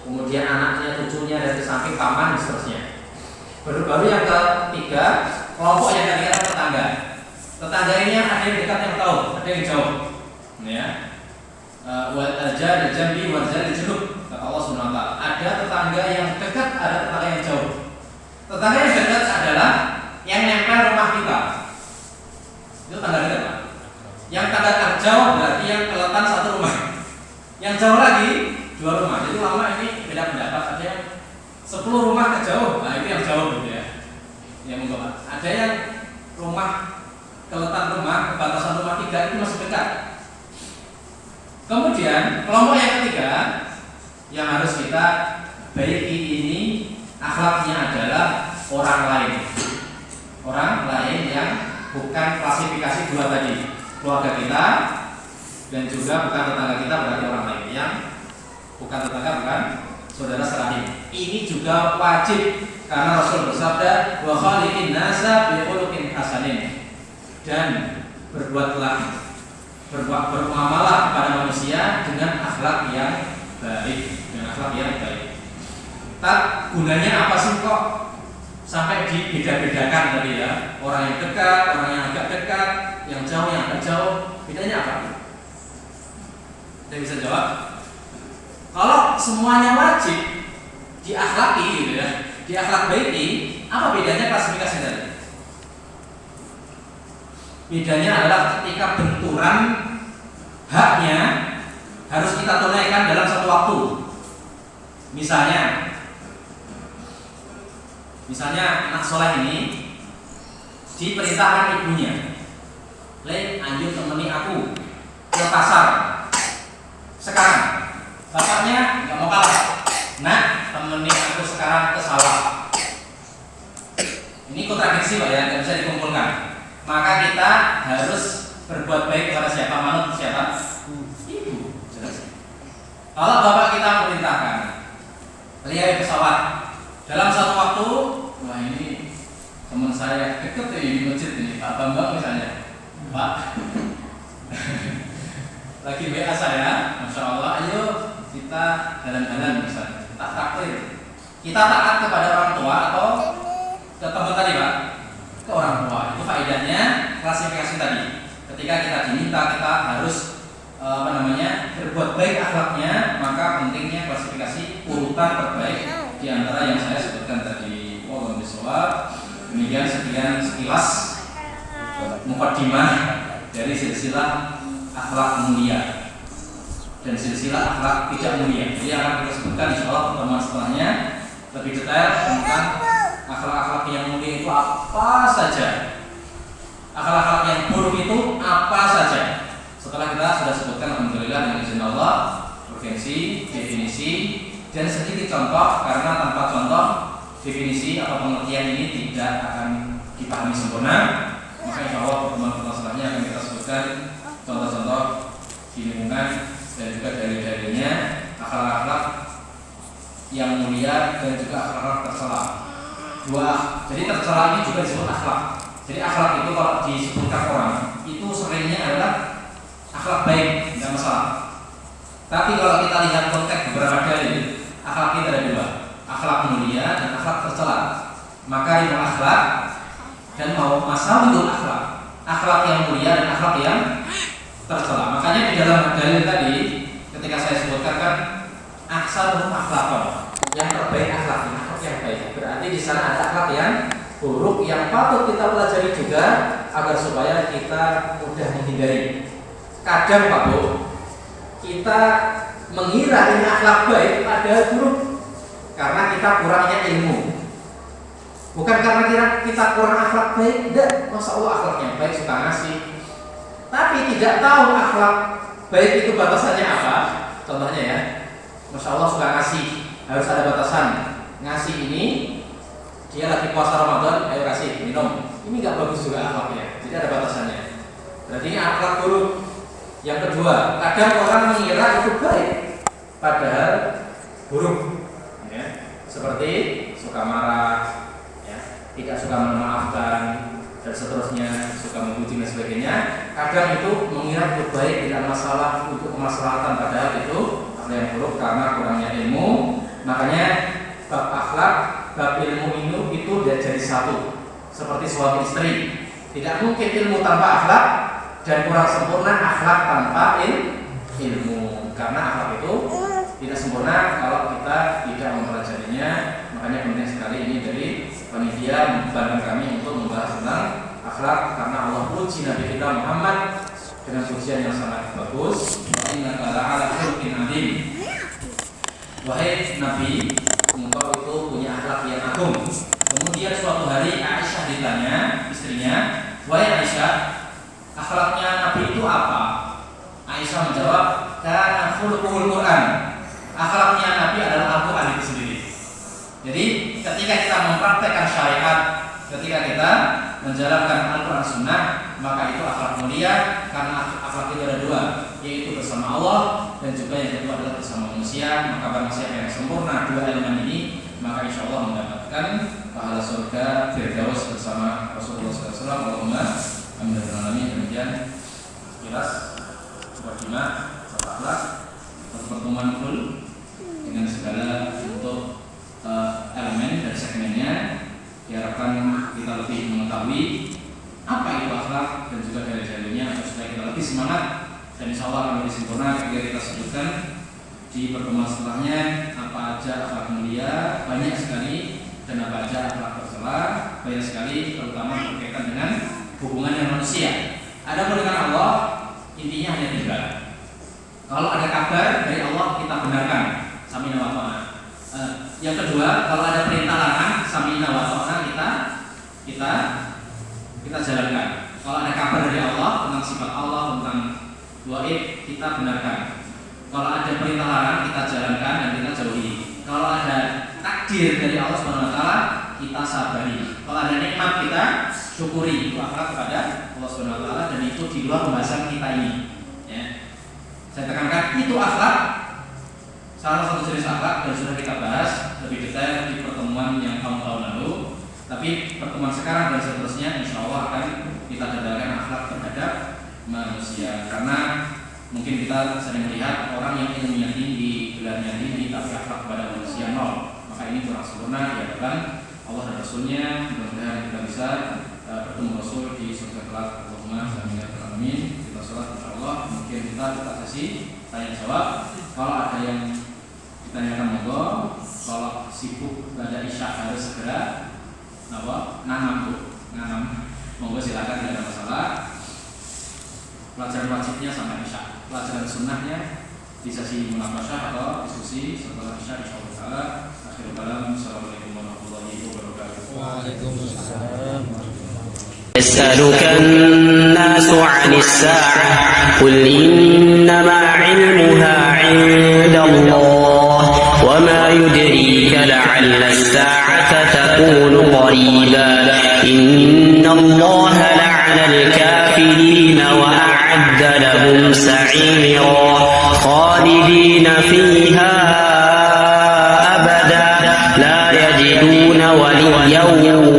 kemudian anaknya, cucunya, dan di samping paman dan seterusnya. Baru yang ketiga, kelompok yang ketiga tetangga. Tetangga ini ada yang dekat, yang tahu, ada yang jauh. Ya. Wal arjal jambi wal arjal junub, kata Allah Subhanahu wa taala. Ada tetangga yang dekat, ada tetangga yang jauh. Tetangga yang dekat adalah yang nempel rumah kita. Itu tetangga dekat, Pak. Yang tetangga jauh berarti yang kelihatan satu rumah. Yang jauh lagi 2 rumah. Jadi lama ini beda pendapat. Ada yang 10 rumah ke jauh, nah itu yang jauh gitu ya. Yang menggoda. Ada yang rumah kelihatan rumah, kebatasan rumah 3 itu masih dekat. Kemudian kelompok yang ketiga yang harus kita baiki ini akhlaknya adalah orang lain. bukan klasifikasi dua tadi, keluarga kita dan juga bukan tetangga kita, berarti orang lain yang bukan tetangga, bukan saudara serahim. Ini juga wajib karena Rasul bersabda, wa khaliqin nasa bi khuluqin hasanin, dan bermuamalah kepada manusia dengan akhlak yang baik, gunanya apa sih kok sampai dibeda-bedakan tadi ya? Orang yang dekat, orang yang agak dekat, yang jauh, yang agak jauh, bedanya apa? Saya bisa jawab. Kalau semuanya wajib diakhlaki gitu ya, diakhlak baiki, apa bedanya klasifikasi tadi? Bedanya adalah ketika benturan haknya harus kita tunaikan dalam satu waktu. Misalnya anak soleh ini diperintahkan ibunya, "Le, anjur temani aku ke pasar." Sekarang bapaknya nggak mau kalah, "Nah, temani aku sekarang ke sawah." Ini kontradiksi Pak ya, nggak bisa dikumpulkan. Maka kita harus berbuat baik kepada siapa? Manut siapa? Ibu. Jelas. Kalau bapak kita memerintahkan, "Lihat pesawat dalam satu waktu," wah ini teman saya deket di masjid ini, Pak Bambang misalnya, "Pak, lagi WA saya, Masya Allah, ayo kita jalan-jalan misalnya, tak takdir." Kita taat kepada orang tua atau ke teman tadi Pak? Ke orang tua. Itu faedahnya klasifikasi tadi. Ketika kita diminta, kita harus berbuat baik akhlaknya, maka pentingnya klasifikasi urutan terbaik di antara yang saya sebutkan tadi. Wallahu bisawab. Demikian sekilas mukaddimah dari silsilah akhlak mulia dan silsilah akhlak tidak mulia. Jadi akan kita sebutkan insyaallah pertemuan setelahnya lebih detail tentang akhlak-akhlak yang mulia itu apa saja, akhlak-akhlak yang buruk itu apa saja. Setelah kita sudah sebutkan alhamdulillah dengan izin Allah urgensi, definisi, dan sedikit contoh, karena tanpa contoh definisi atau pengertian ini tidak akan dipahami sempurna. Maka insya Allah pertemuan selanjutnya akan kita sebutkan contoh-contoh di lingkungan dan juga dalil-dalilnya akhlak-akhlak yang mulia dan juga akhlak tercela. Jadi tercela ini juga disebut akhlak. Jadi akhlak itu kalau disebutkan orang itu seringnya adalah akhlak baik, tidak masalah. Tapi kalau kita lihat konteks beberapa dalil, akhlak kita ada dua, akhlak mulia dan akhlak tercela. Maka itu akhlak dan mau masawidul akhlak, akhlak yang mulia dan akhlak yang tercela. Makanya di dalam dalil tadi ketika saya sebutkan kan ahsanul akhlaq, yang terbaik akhlak yang baik. Berarti di sana ada akhlak yang buruk yang patut kita pelajari juga agar supaya kita mudah menghindari. Kadang Pak Bu, kita mengira ini akhlak baik padahal buruk karena kita kurangnya ilmu. Bukan karena kita kurang akhlak baik, enggak. Masya Allah akhlaknya baik, suka ngasih. Tapi tidak tahu akhlak baik itu batasannya apa. Contohnya ya, Masya Allah suka ngasih, harus ada batasan. Ngasih ini dia lagi puasa Ramadan, ayo kasih minum. Ini nggak bagus juga akhlaknya. Jadi ada batasannya. Berarti ini akhlak buruk. Yang kedua, kadang orang mengira itu baik, padahal buruk. Ya. Seperti suka marah, ya, tidak suka memaafkan, dan seterusnya, suka memuji dan sebagainya. Kadang itu mengira itu baik, tidak masalah untuk kemaslahatan, padahal itu ada yang buruk karena kurangnya ilmu. Makanya bab akhlak, bab ilmu itu dia jadi satu. Seperti suami istri, tidak mungkin ilmu tanpa akhlak dan kurang sempurna akhlak tanpa ilmu. Karena akhlak itu tidak sempurna kalau kita tidak mempelajarinya. Makanya penting sekali ini dari panitia membantu kami untuk membahas tentang akhlak, karena Allah puji Nabi kita Muhammad dengan pujian yang sangat bagus. Wa innaka la'ala khuluqin 'adzim. Wahai Nabi, engkau itu punya akhlak yang agung. Kemudian suatu hari Aisyah ditanya istrinya, "Wahai Aisyah, akhlaknya Nabi itu apa?" Aisyah menjawab, "Kana khuluquhul Quran." Akhlaknya Nabi adalah Al-Quran itu sendiri. Jadi ketika kita mempraktekkan syariat, ketika kita menjalankan Al-Quran Sunnah, maka itu akhlak mulia. Karena akhlak itu ada dua, yaitu bersama Allah dan juga yang kedua adalah bersama manusia. Maka barang siapa yang sempurna dua elemen ini, maka insya Allah mendapatkan pahala surga Firdaus bersama Rasulullah SAW. Allahumma amin ya rabbal alamin. Demikian kilas mukadimah tata akhlak pertemuan full dengan segala bentuk elemen dan segmennya. Diharapkan kita lebih mengetahui apa itu akhlak dan juga dalil-dalilnya supaya kita lebih semangat, dan insya Allah akan lebih sempurna ketika kita sebutkan di pertemuan setelahnya apa aja akhlak mulia, banyak sekali, dan apa aja akhlak tercela, banyak sekali, terutama berkaitan dengan hubungan dengan manusia. Adapun dengan Allah, intinya hanya tiga. Kalau ada kabar dari Allah, kita benarkan, samina wa ta'na. Yang kedua, kalau ada perintah larang, samina wa ta'na, kita jalankan. Kalau ada kabar dari Allah tentang sifat Allah, tentang gaib, kita benarkan. Kalau ada perintah larang, kita jalankan dan kita jauhi. Kalau ada takdir dari Allah Subhanahu wa taala, kita sabari. Kalau ada nikmat, kita syukuri. Itu akhlak kepada Allah Subhanahu wa taala, dan itu di luar pembahasan kita ini. Ya. Saya tekankan itu akhlak, salah satu jenis akhlak, dan sudah kita bahas lebih detail di pertemuan yang tahun-tahun lalu. Tapi pertemuan sekarang dan seterusnya insya Allah akan kita detailkan akhlak terhadap manusia. Karena mungkin kita sering melihat orang yang ilmunya tinggi, gelarnya tinggi, tapi akhlak kepada manusia nol. Maka ini kurang sempurna di hadapan Allah dan Rasulnya. Mudah-mudahan kita bisa bertemu Rasul di surga kelak. Allahumma amin ya rabbal alamin. Kita sholat insya Allah. Mungkin kita sesi tanya jawab. Kalau ada yang ditanyakan monggo. Kalau sibuk pada isya harus segera nanam. Monggo silakan, tidak ada masalah. Pelajaran wajibnya sampai isya. Pelajaran sunnahnya di sesi munakasyah atau diskusi setelah isya insyaallah taala. Akhirul kalam. Assalamualaikum warahmatullahi wabarakatuh. Waalaikumsalam. يسألك الناس عن الساعة قل إنما علمها عند الله وما يدريك لعل الساعة تكون قريبا إن الله لعن الكافرين وأعد لهم سعيرا خالدين فيها أبدا لا يجدون وليا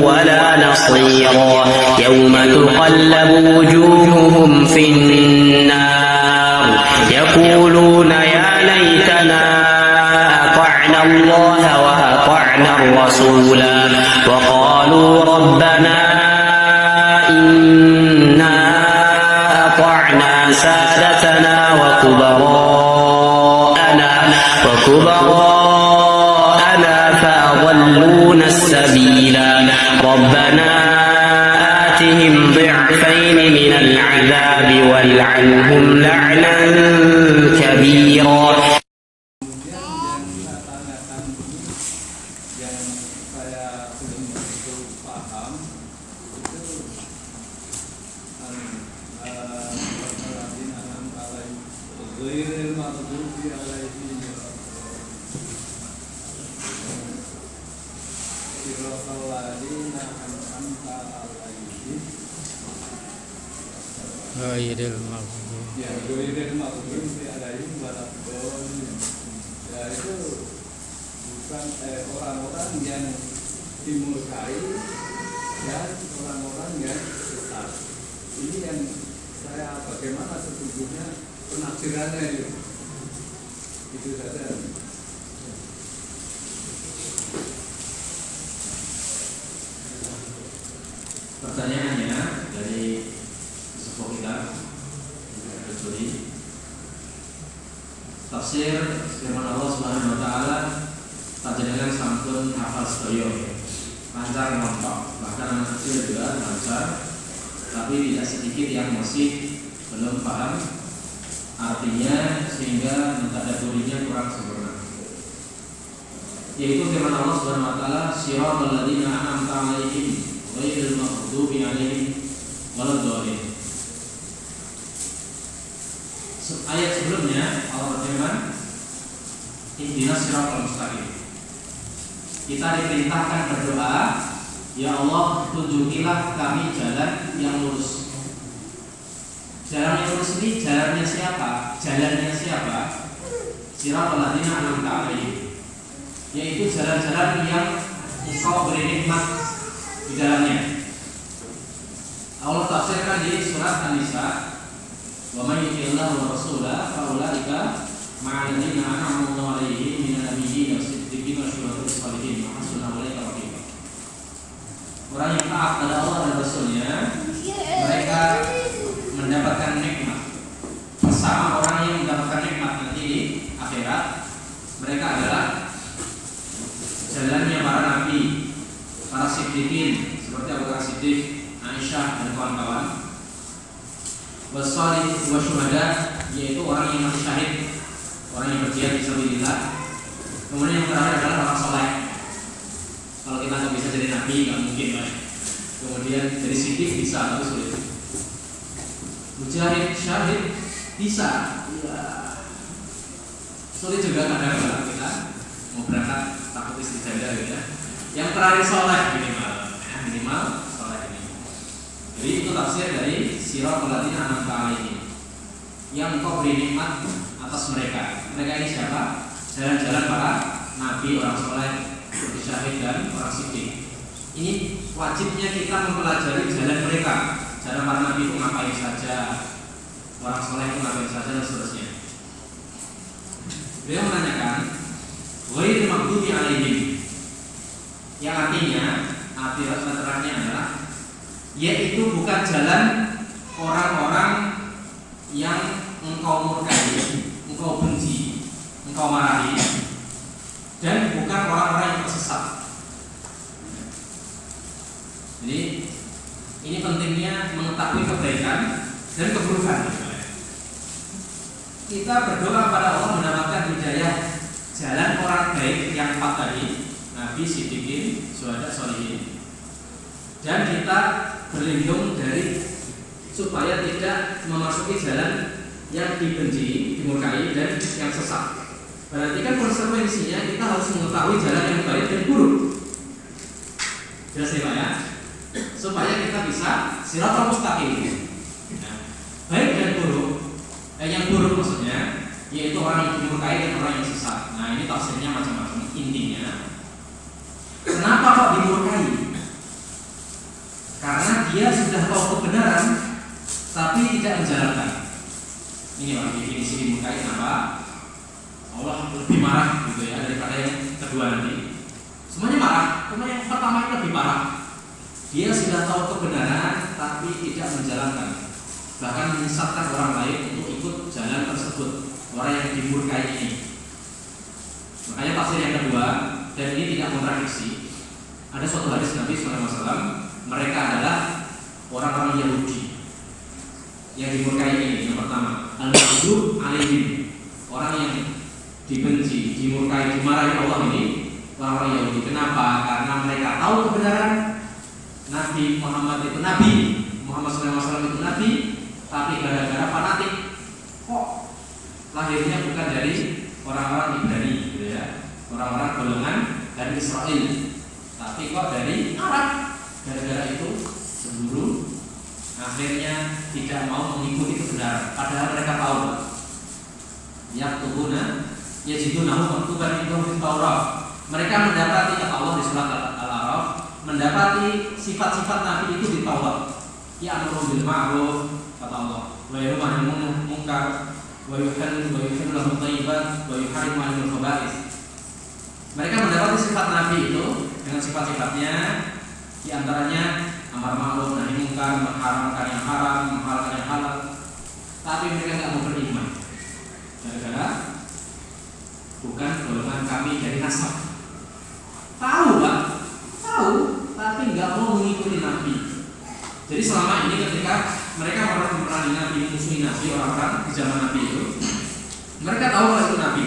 ولا نصيرا يوم تقلب وجوههم في النار يقولون يا ليتنا أطعنا الله وأطعنا الرسولا وقالوا ربنا إنا أطعنا سادتنا وكبراءنا فأضلونا السبيلا ربنا آتهم ضعفين من العذاب والعنهم لعنا كبيرا. Ghairil maghdubi. Ya, ghairil maghdubi alaihim waladdallin. Ya, itu bukan orang-orang yang dimurkai dan orang-orang yang sesat. Ini yang saya bagaimana sesungguhnya penafsirannya itu saja. Pertanyaannya dari sepuh kita kecuali tafsir firman Allah Subhanahu wa taala panjenengan sampun hafal sedaya lancar montok, bahkan anak kecil juga lancar, tapi tidak sedikit yang masih belum paham artinya sehingga mentadaburinya kurang sempurna. Yaitu firman Allah Subhanahu wa taala siratal ladzina an'amta 'alaihim ghairil maghdubi 'alaihim waladdallin. Ayat sebelumnya Allah berfirman ihdinas siratal mustaqim. Kita diperintahkan berdoa Ya Allah, tunjukilah kami jalan yang lurus. Jalan yang lurus ini jalannya siapa? Jalannya siapa? Siratal ladzina an'amta 'alaihim. Yaitu jalan-jalan yang Engkau beri nikmat di dalamnya. Allah tafsirkan di surat An-Nisa, "Wa may yuti'illah wa rasulahu fa ulaika ma'al ladzina an'ama Allahu 'alaihim minan nabiyyin was-siddiqin wasyuhada'i was-shalihin wa hasuna ulaika rafiqa." Orang yang taat pada Allah dan Rasulnya, mereka mendapatkan nikmat bersama orang yang mendapatkan nikmat nanti di akhirat. Mereka adalah jalannya para nabi, para siddiqin seperti Abu Bakar Siddiq, Aisyah dan kawan-kawan. Wassalih wasyuhada, yaitu orang yang mati syahid, orang yang berjihad fisabilillah. Kemudian yang terakhir adalah orang soleh. Kalau kita nggak bisa jadi nabi, nggak mungkin lah. Kemudian jadi siddiq bisa, tapi sulit. Mujahid, syahid bisa, ya. Sulit juga kadang-kadang kita mau berangkat takut istri jaga gitu ya. Yang terakhir soleh minimal soleh ini. Jadi itu tafsir dari siratal ladzina an'amta 'alaihim, yang Engkau beri nikmat atas mereka. Mereka ini siapa? Jalan-jalan para nabi, orang soleh, seperti syahid dan orang siddiq. Ini wajibnya kita mempelajari jalan mereka. Jalan para nabi itu ngapain saja, orang soleh itu ngapain saja dan seterusnya. Beliau menanyakan, ghairil maghdubi 'alaihim, yang artinya arti terangnya adalah yaitu bukan jalan orang-orang yang engkau murkai, engkau benci, engkau marahi, dan bukan orang-orang yang tersesat. Jadi ini pentingnya mengetahui kebaikan dan keburukan. Kita berdoa pada Allah mendapatkan hidayah jalan orang baik yang 4 tadi, nabi, siddiqin, syuhada, sholihin. Dan kita berlindung dari supaya tidak memasuki jalan yang dibenci, dimurkai dan yang sesat. Berarti kan konsekuensinya kita harus mengetahui jalan yang baik dan buruk. Jelas ya Pak ya? Supaya kita bisa siratal mustaqim. Nah, baik dan buruk, yang buruk maksudnya yaitu orang yang dimurkai dan orang yang sesat. Nah ini tafsirnya macam-macam. Intinya, kenapa kok dimurkai? Karena dia sudah tahu kebenaran tapi tidak menjalankan. Ini orang definisi dimurkai kenapa? Allah lebih marah gitu ya daripada yang kedua nanti. Semuanya marah, cuma yang pertama itu lebih marah. Dia sudah tahu kebenaran tapi tidak menjalankan, bahkan menyesatkan orang lain untuk ikut jalan tersebut, orang yang dimurkai ini. Makanya tafsir yang kedua, dan ini tidak kontradiksi. Ada suatu hadis Nabi SAW, mereka adalah orang-orang Yahudi yang dimurkai ini. Yang pertama, al-maghdub 'alaihim, orang yang dibenci, dimurkai, dimarahi Allah ini orang-orang Yahudi. Kenapa? Karena mereka tahu kebenaran. Nabi Muhammad itu Nabi, Muhammad SAW itu Nabi, tapi gara-gara fanatik, kok lahirnya bukan dari orang-orang Ibrani, gitu ya, orang-orang golongan dari Israel, tapi kok dari Arab. Gara-gara itu cemburu, akhirnya tidak mau mengikuti kebenaran, padahal mereka tahu. Yaktubuna yajidunahu maktuban indahum fit Taurat. Mereka mendapati kata Allah di surat Al-A'raf, mendapati sifat-sifat Nabi itu di Taurat. Ya'muru bil ma'ruf kata Allah, wa yanha 'anil munkar, wa yuhillu lahum thayyibat, wa yuharrimu 'alaihimul khaba'ith. Mereka mendapati sifat Nabi itu dengan sifat-sifatnya, di antaranya amar ma'ruf nahi munkar, mengharamkan yang haram, menghalalkan yang halal. Tapi mereka tidak mau beriman. Gara-gara bukan golongan kami dari nasab. Tahu Pak, tahu, tapi nggak mau mengikuti Nabi. Jadi selama ini ketika mereka memerangi Nabi, musuhi Nabi, orang-orang di zaman Nabi itu, mereka tahu kalau itu Nabi.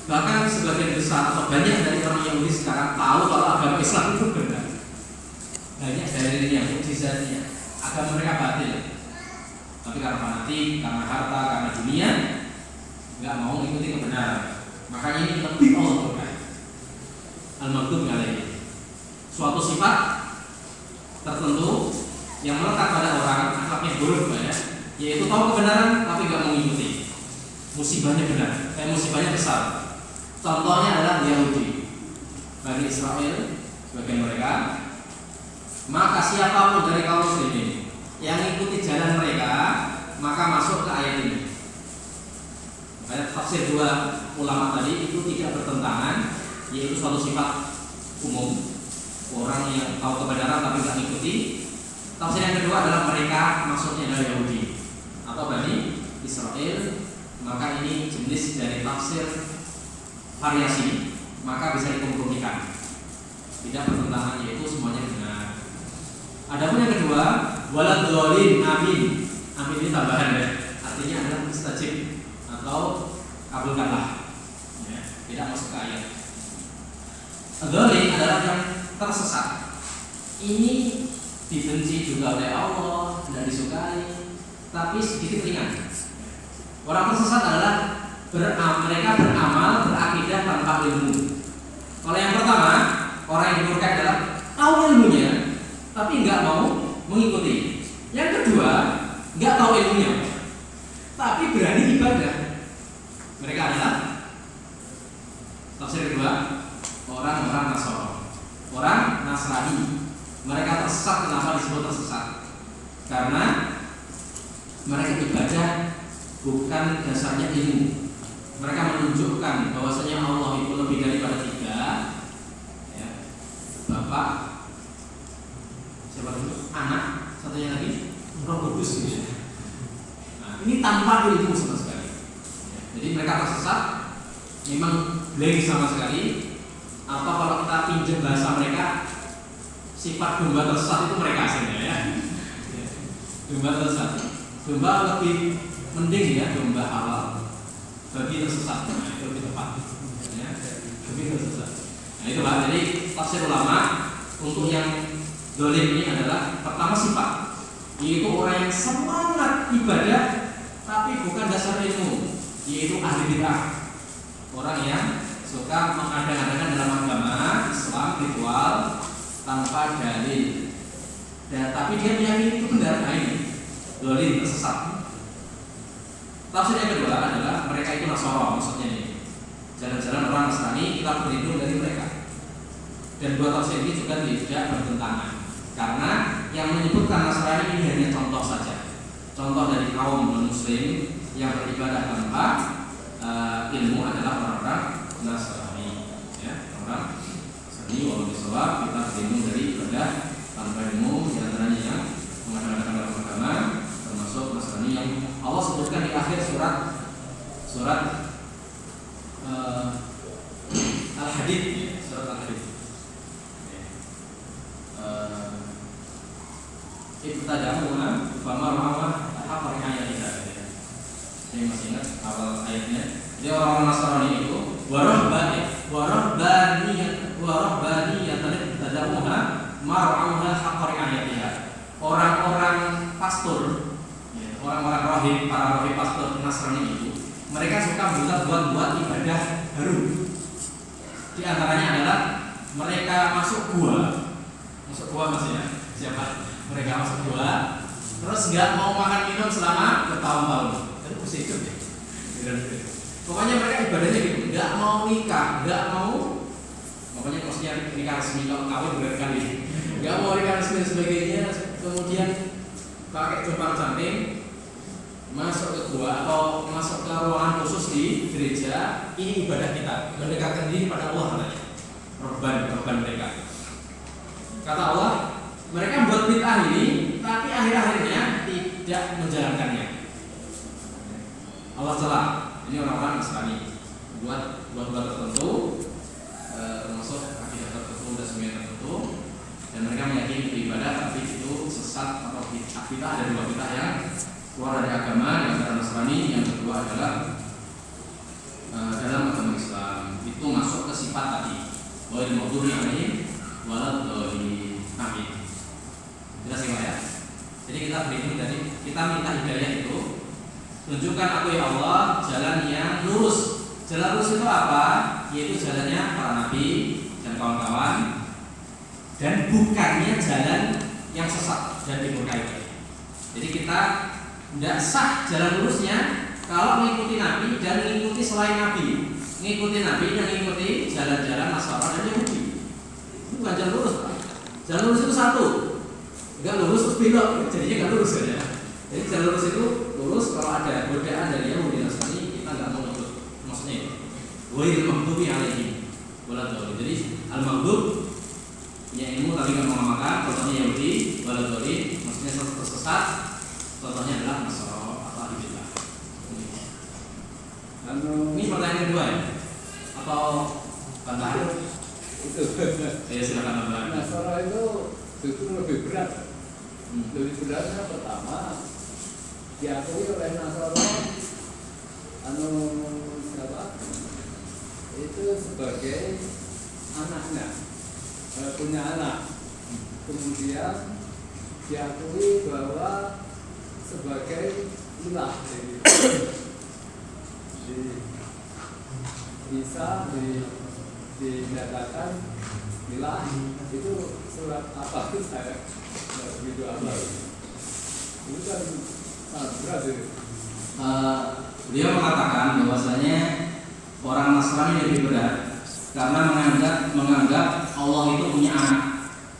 Bahkan sebagian besar atau banyak dari orang Yahudi sekarang tahu kalau agama Islam itu benar. Banyak dari yang mukjizatnya, agama mereka batil. Tapi karena fanatik, karena harta, karena dunia, nggak mau mengikuti kebenaran. Makanya ini lebih Allah berkata. Al-maghdub 'alaihim. Suatu sifat tertentu yang melekat pada orang, akhlaknya buruk ya, yaitu tahu kebenaran tapi nggak mengikuti. Musibahnya benar, musibahnya besar. Contohnya adalah Yahudi, Bani Israel, sebagian mereka. Maka siapapun dari kaum muslimin yang mengikuti jalan mereka, maka masuk ke ayat ini. Ayat tafsir dua ulama tadi itu tidak bertentangan, yaitu suatu sifat umum, orang yang tahu kebenaran tapi tidak mengikuti. Tafsir yang kedua adalah mereka maksudnya adalah Yahudi atau Bani Israel. Maka ini jenis dari tafsir variasi, maka bisa dikompromikan, tidak bertentangan, yaitu semuanya benar. Adapun yang kedua, walad dhalin, amin. Amin ini tambahan ya, artinya adalah mustajib atau kabulkanlah ya, tidak masuk ke ayat. Dhalin adalah yang tersesat. Ini dibenci juga oleh Allah, tidak disukai, tapi sedikit ringan. Orang tersesat adalah mereka beramal, berakidah tanpa ilmu. Kalau yang pertama, orang yang dimurkai adalah tahu ilmunya, tapi nggak mau mengikuti. Yang kedua, nggak tahu ilmunya, tapi berani ibadah. Mereka adalah tafsir kedua, orang-orang Nasrani. Mereka tersesat. Kenapa disebut tersesat? Karena mereka ibadah bukan dasarnya ilmu. Mereka menunjukkan bahwasanya Allah itu lebih daripada tiga ya. Bapak, siapa dulu? Anak, satunya lagi Roh Kudus. Nah, ini tanpa ilmu sama sekali ya. Jadi mereka tersesat, memang blank sama sekali. Atau kalau kita pinjam bahasa mereka, sifat domba tersesat itu mereka aslinya ya. Domba tersesat, domba lebih mending ya, domba halal bagi tersesat, itu lebih tepat ya, bagi tersesat. Nah itu Pak, jadi tafsir ulama untuk yang dolim ini adalah pertama sifat, yaitu orang yang semangat ibadah tapi bukan dasar ilmu, yaitu ahli bid'ah, orang yang suka mengada-adakan dalam agama Islam ritual tanpa dalil, dan tapi dia meyakini itu benar. Nah ini dolim, tersesat. Tafsir yang kedua adalah mereka itu Nasara, maksudnya ini jalan-jalan orang Nasrani, kita berlindung dari mereka. Dan dua tafsir ini juga tidak bertentangan, karena yang menyebutkan Nasrani ini hanya contoh saja, contoh dari kaum non-muslim yang beribadah tanpa ilmu adalah orang-orang Nasrani ya, orang Nasrani. Walau disebab kita berlindung dari ibadah tanpa ilmu, diantaranya yang mengadakan dalam agama, termasuk Nasrani yang Allah sebutkan di akhir surat Al-Hadid, surat Al-Hadid. Ibtada'una fama ra'awah haqqa ri'ayatiha. Saya masih ingat awal ayatnya. Jadi orang-orang Nasrani itu warahbaniyatan ibtada'uha ma ra'awha haqqa ri'ayatiha. Orang-orang pastor, orang-orang rohib, para rohib pastor Nasrani itu, mereka suka buat ibadah baru. Di antaranya adalah mereka masuk gua maksudnya siapa? Mereka masuk gua, terus nggak mau makan minum selama bertahun-tahun. Itu mesti hidup ya. Pokoknya mereka ibadahnya gitu, nggak mau nikah, nggak mau, pokoknya maksudnya nikah resmi, kalau kawin berkali, nggak mau nikah resmi dan sebagainya. Kemudian pakai jubah cantik, masuk ke gua atau masuk ke ruangan khusus di gereja. Ini ibadah kita, mendekatkan diri pada Allah katanya. Korban mereka. Kata Allah, mereka buat bid'ah ini, tapi akhir-akhirnya tidak menjalankannya. Allah celah. Ini orang-orang Nasrani buat tertentu, termasuk akidah tertentu dan semuanya tertentu, dan mereka meyakini beribadah tapi itu sesat atau bid'ah. Ada dua bid'ah yang keluar dari agama, yang antara Nasrani, yang kedua adalah dalam agama Islam. Itu masuk ke sifat tadi. Wa al-maghdubi alaihim waladhdallin. Amin. Jelas ya? Jadi kita berlindung dari, kita minta hidayah itu. Tunjukkan aku ya Allah jalan yang lurus. Jalan lurus itu apa? Yaitu jalannya para nabi dan kawan-kawan, dan bukannya jalan yang sesat dan dimurkai. Jadi kita tidak sah jalan lurusnya kalau mengikuti Nabi dan mengikuti selain Nabi, mengikuti Nabi dan mengikuti jalan-jalan Nasara dan Yahudi. Itu bukan jalan lurus, Pak. Jalan lurus itu satu, nggak lurus terus belok, jadinya nggak lurus ya. Jadi jalan lurus itu lurus kalau ada godaan dari Yahudi Nasrani kita nggak mau ikut. Maksudnya, wahil maghdubi alaihim waladhdallin. Jadi al-maghdub punya ilmu tapi nggak mengamalkan. Contohnya Yahudi waladhdallin, maksudnya tersesat. Contohnya adalah Nasara atau ahli bidah. Ini pertanyaan kedua ya? Atau bantahan? Itu. Ya silakan bantahan. Nasara itu justru lebih berat. Lebih beratnya pertama diakui oleh Nasara siapa? Itu sebagai anaknya, punya anak. Kemudian diakui bahwa sebagai ilah, bisa dinyatakan ilah. Itu surat apa itu saya nggak begitu apa. Itu kan sangat berat itu. Beliau mengatakan bahwasanya orang Nasrani lebih berat karena menganggap Allah itu punya anak,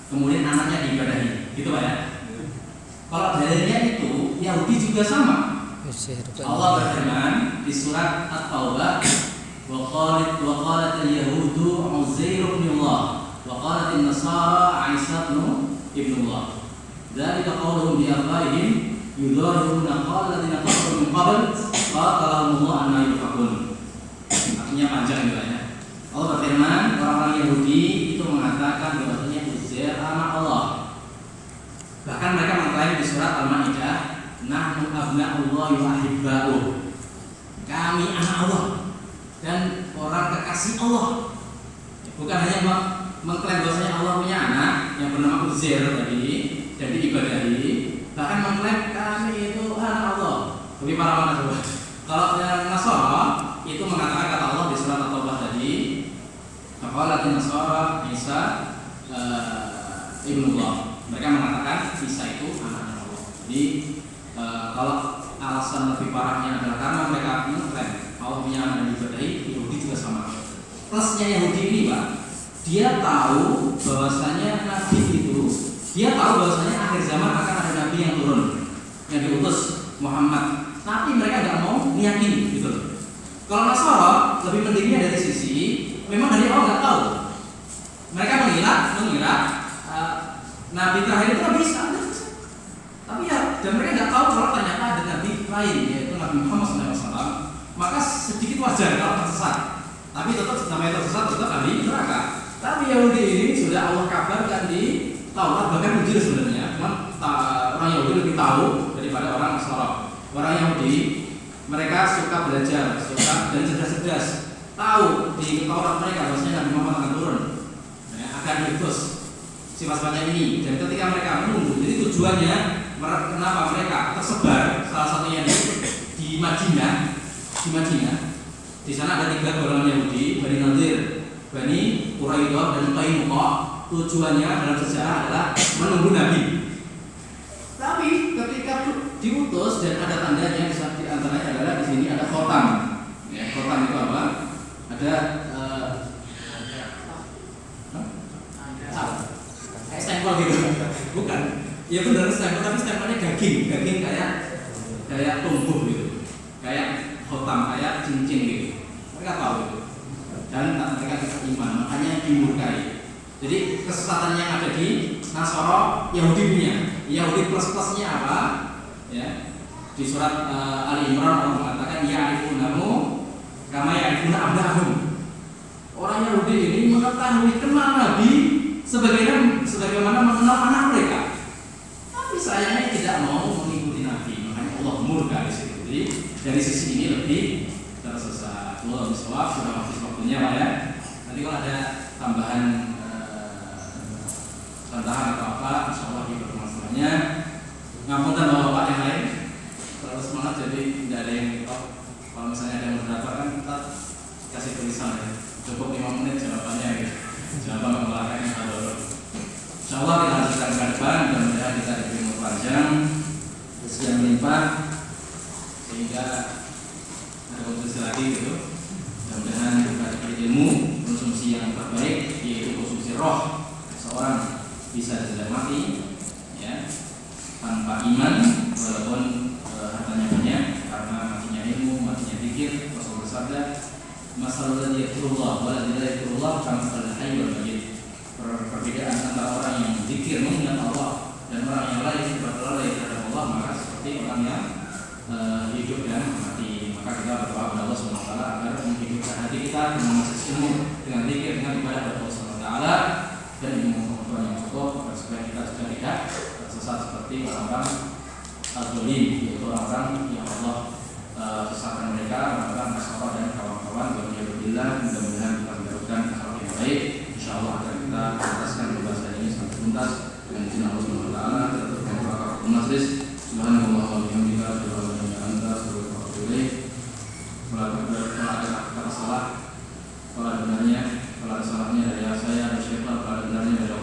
kemudian anaknya diibadahi, gitu Pak ya. Kalau dalilnya itu Yahudi juga sama. Allah berfirman di surat At-Taubah, wa qalat al-yahudu Uzair ibn Allah wa qalat an-nasara Isa ibn Allah. Dzalika qauluhum bi afwahihim yudhahiruna qala alladziina kafaru min qabl qatalahumullahu anna yufakun. Artinya panjang juga ya. Allah berfirman, orang-orang Yahudi itu mengatakan bahwasanya Uzair anak Allah. Bahkan mereka mengklaim di surat Al-Maidah, nahnu abna'ullahi wa ahibba'uh. Kami anak Allah dan orang kekasih Allah. Bukan hanya mengklaim bahwasanya Allah punya anak yang bernama Uzair tadi dan diibadahi, bahkan mengklaim kami itu anak Allah. Lebih parah mana coba? Kalau yang Nasara itu mengatakan kata Allah di surat At-Taubah tadi, qalat an-nasara Isa ibnu Allah. Mereka mengatakan Isa itu anak Allah. Jadi kalau alasan lebih parahnya adalah karena mereka mengklaim Allah punya anak dan diibadahi, Yahudi juga sama. Plusnya Yahudi ini Pak, dia tahu bahwasanya Nabi itu, dia tahu bahwasanya akhir zaman akan ada Nabi yang turun, yang diutus Muhammad. Tapi mereka nggak mau meyakini gitu loh. Kalau Nasara lebih pentingnya dari sisi, memang dari awal nggak tahu. Mereka mengira Nabi terakhir itu Nabi Isa. Tapi ya, dan mereka nggak tahu kalau ternyata ada Nabi lain, yaitu Nabi Muhammad SAW. Maka sedikit wajar kalau tersesat. Tapi tetap namanya tersesat tetap ahli neraka. Tapi Yahudi ini sudah Allah kabarkan di Taurat, bahkan Injil sebenarnya. Cuma orang Yahudi lebih tahu daripada orang Nasara. Orang Yahudi mereka suka belajar, suka dan cerdas-cerdas. Tahu di Taurat mereka bahwasanya Nabi Muhammad akan turun, akan diutus. Sifat-sifatnya ini, dan ketika mereka menunggu, jadi tujuannya kenapa mereka tersebar, salah satunya di Madinah. Di sana ada 3 golongan Yahudi, Bani Nadir, Bani Quraidah dan Qainuqa. Tujuannya dalam sejarah adalah menunggu Nabi. Tapi ketika diutus dan ada tandanya, di antaranya adalah di sini ada khotam. Ya, khotam itu apa? Ada stempel gitu, bukan? Ya benar stempel, tapi stempelnya daging kayak tumbuh gitu, kayak khotam, kayak cincin gitu. Mereka tahu itu, dan mereka tidak iman, makanya dimurkai. Jadi kesesatan yang ada di Nasara Yahudi punya. Yahudi plus-plusnya apa? Ya, di surat Ali Imran Allah mengatakan ya'rifunahu kama ya'rifuna abna'ahum. Orang Yahudi ini mengetahui kenal Nabi sebagaimana mengenal anak mereka. Tapi sayangnya tidak mau mengikuti Nabi, makanya Allah murka di situ. Jadi dari sisi ini lebih tersesat. Allah bisawab, sudah waktunya Pak ya. Nanti kalau ada tambahan bantahan atau apa, insyaallah di pertemuan selanjutnya. Ngapunten bapak-bapak yang lain, terlalu semangat jadi tidak ada yang top. Kalau misalnya ada yang moderator kan kita kasih tulisan ya, cukup 5 menit jawabannya gitu. Jawaban mengeluarkan yang ada. Insyaallah kita lanjutkan ke depan dan rezeki yang melimpah sehingga ada konsumsi lagi gitu. Mudah-mudahan kita diberi ilmu, konsumsi yang terbaik yaitu konsumsi roh. Seorang bisa tidak mati ya tanpa iman walaupun hartanya banyak, karena matinya ilmu, matinya zikir. Rasul bersabda, masalah dzikirullah wala dzikirullah kama masalul hayy wal mayyit. Perbedaan antara orang yang zikir mengingat Allah dan orang yang lain berlalai terhadap Allah maka seperti orang yang hidup dan mati. Maka kita berdoa kepada Allah Subhanahu wa taala agar menghidupkan hati kita dengan maksud ilmu, dengan zikir, dengan ibadah kepada Allah Subhanahu wa taala dan ilmu pengetahuan yang cukup agar supaya kita juga tidak sesat seperti orang-orang az-zalim, yaitu orang-orang yang Allah sesatkan mereka, orang-orang Nasara dan kawan-kawan. Alhamdulillah, mudah-mudahan kita mendapatkan akhlak yang baik. Insyaallah akan kita tuntaskan pembahasan ini sampai tuntas dengan izin Allah Subhanahu wa taala. Kita teruskan ke majlis. Subhanallah wa bihamdihi, asyhadu an la ilaha illa anta, astaghfiruka wa atubu ilaik. Kalau ada kata salah, kalau ada benarnya, kalau ada salahnya dari saya, dari syaitan, kalau ada benarnya dari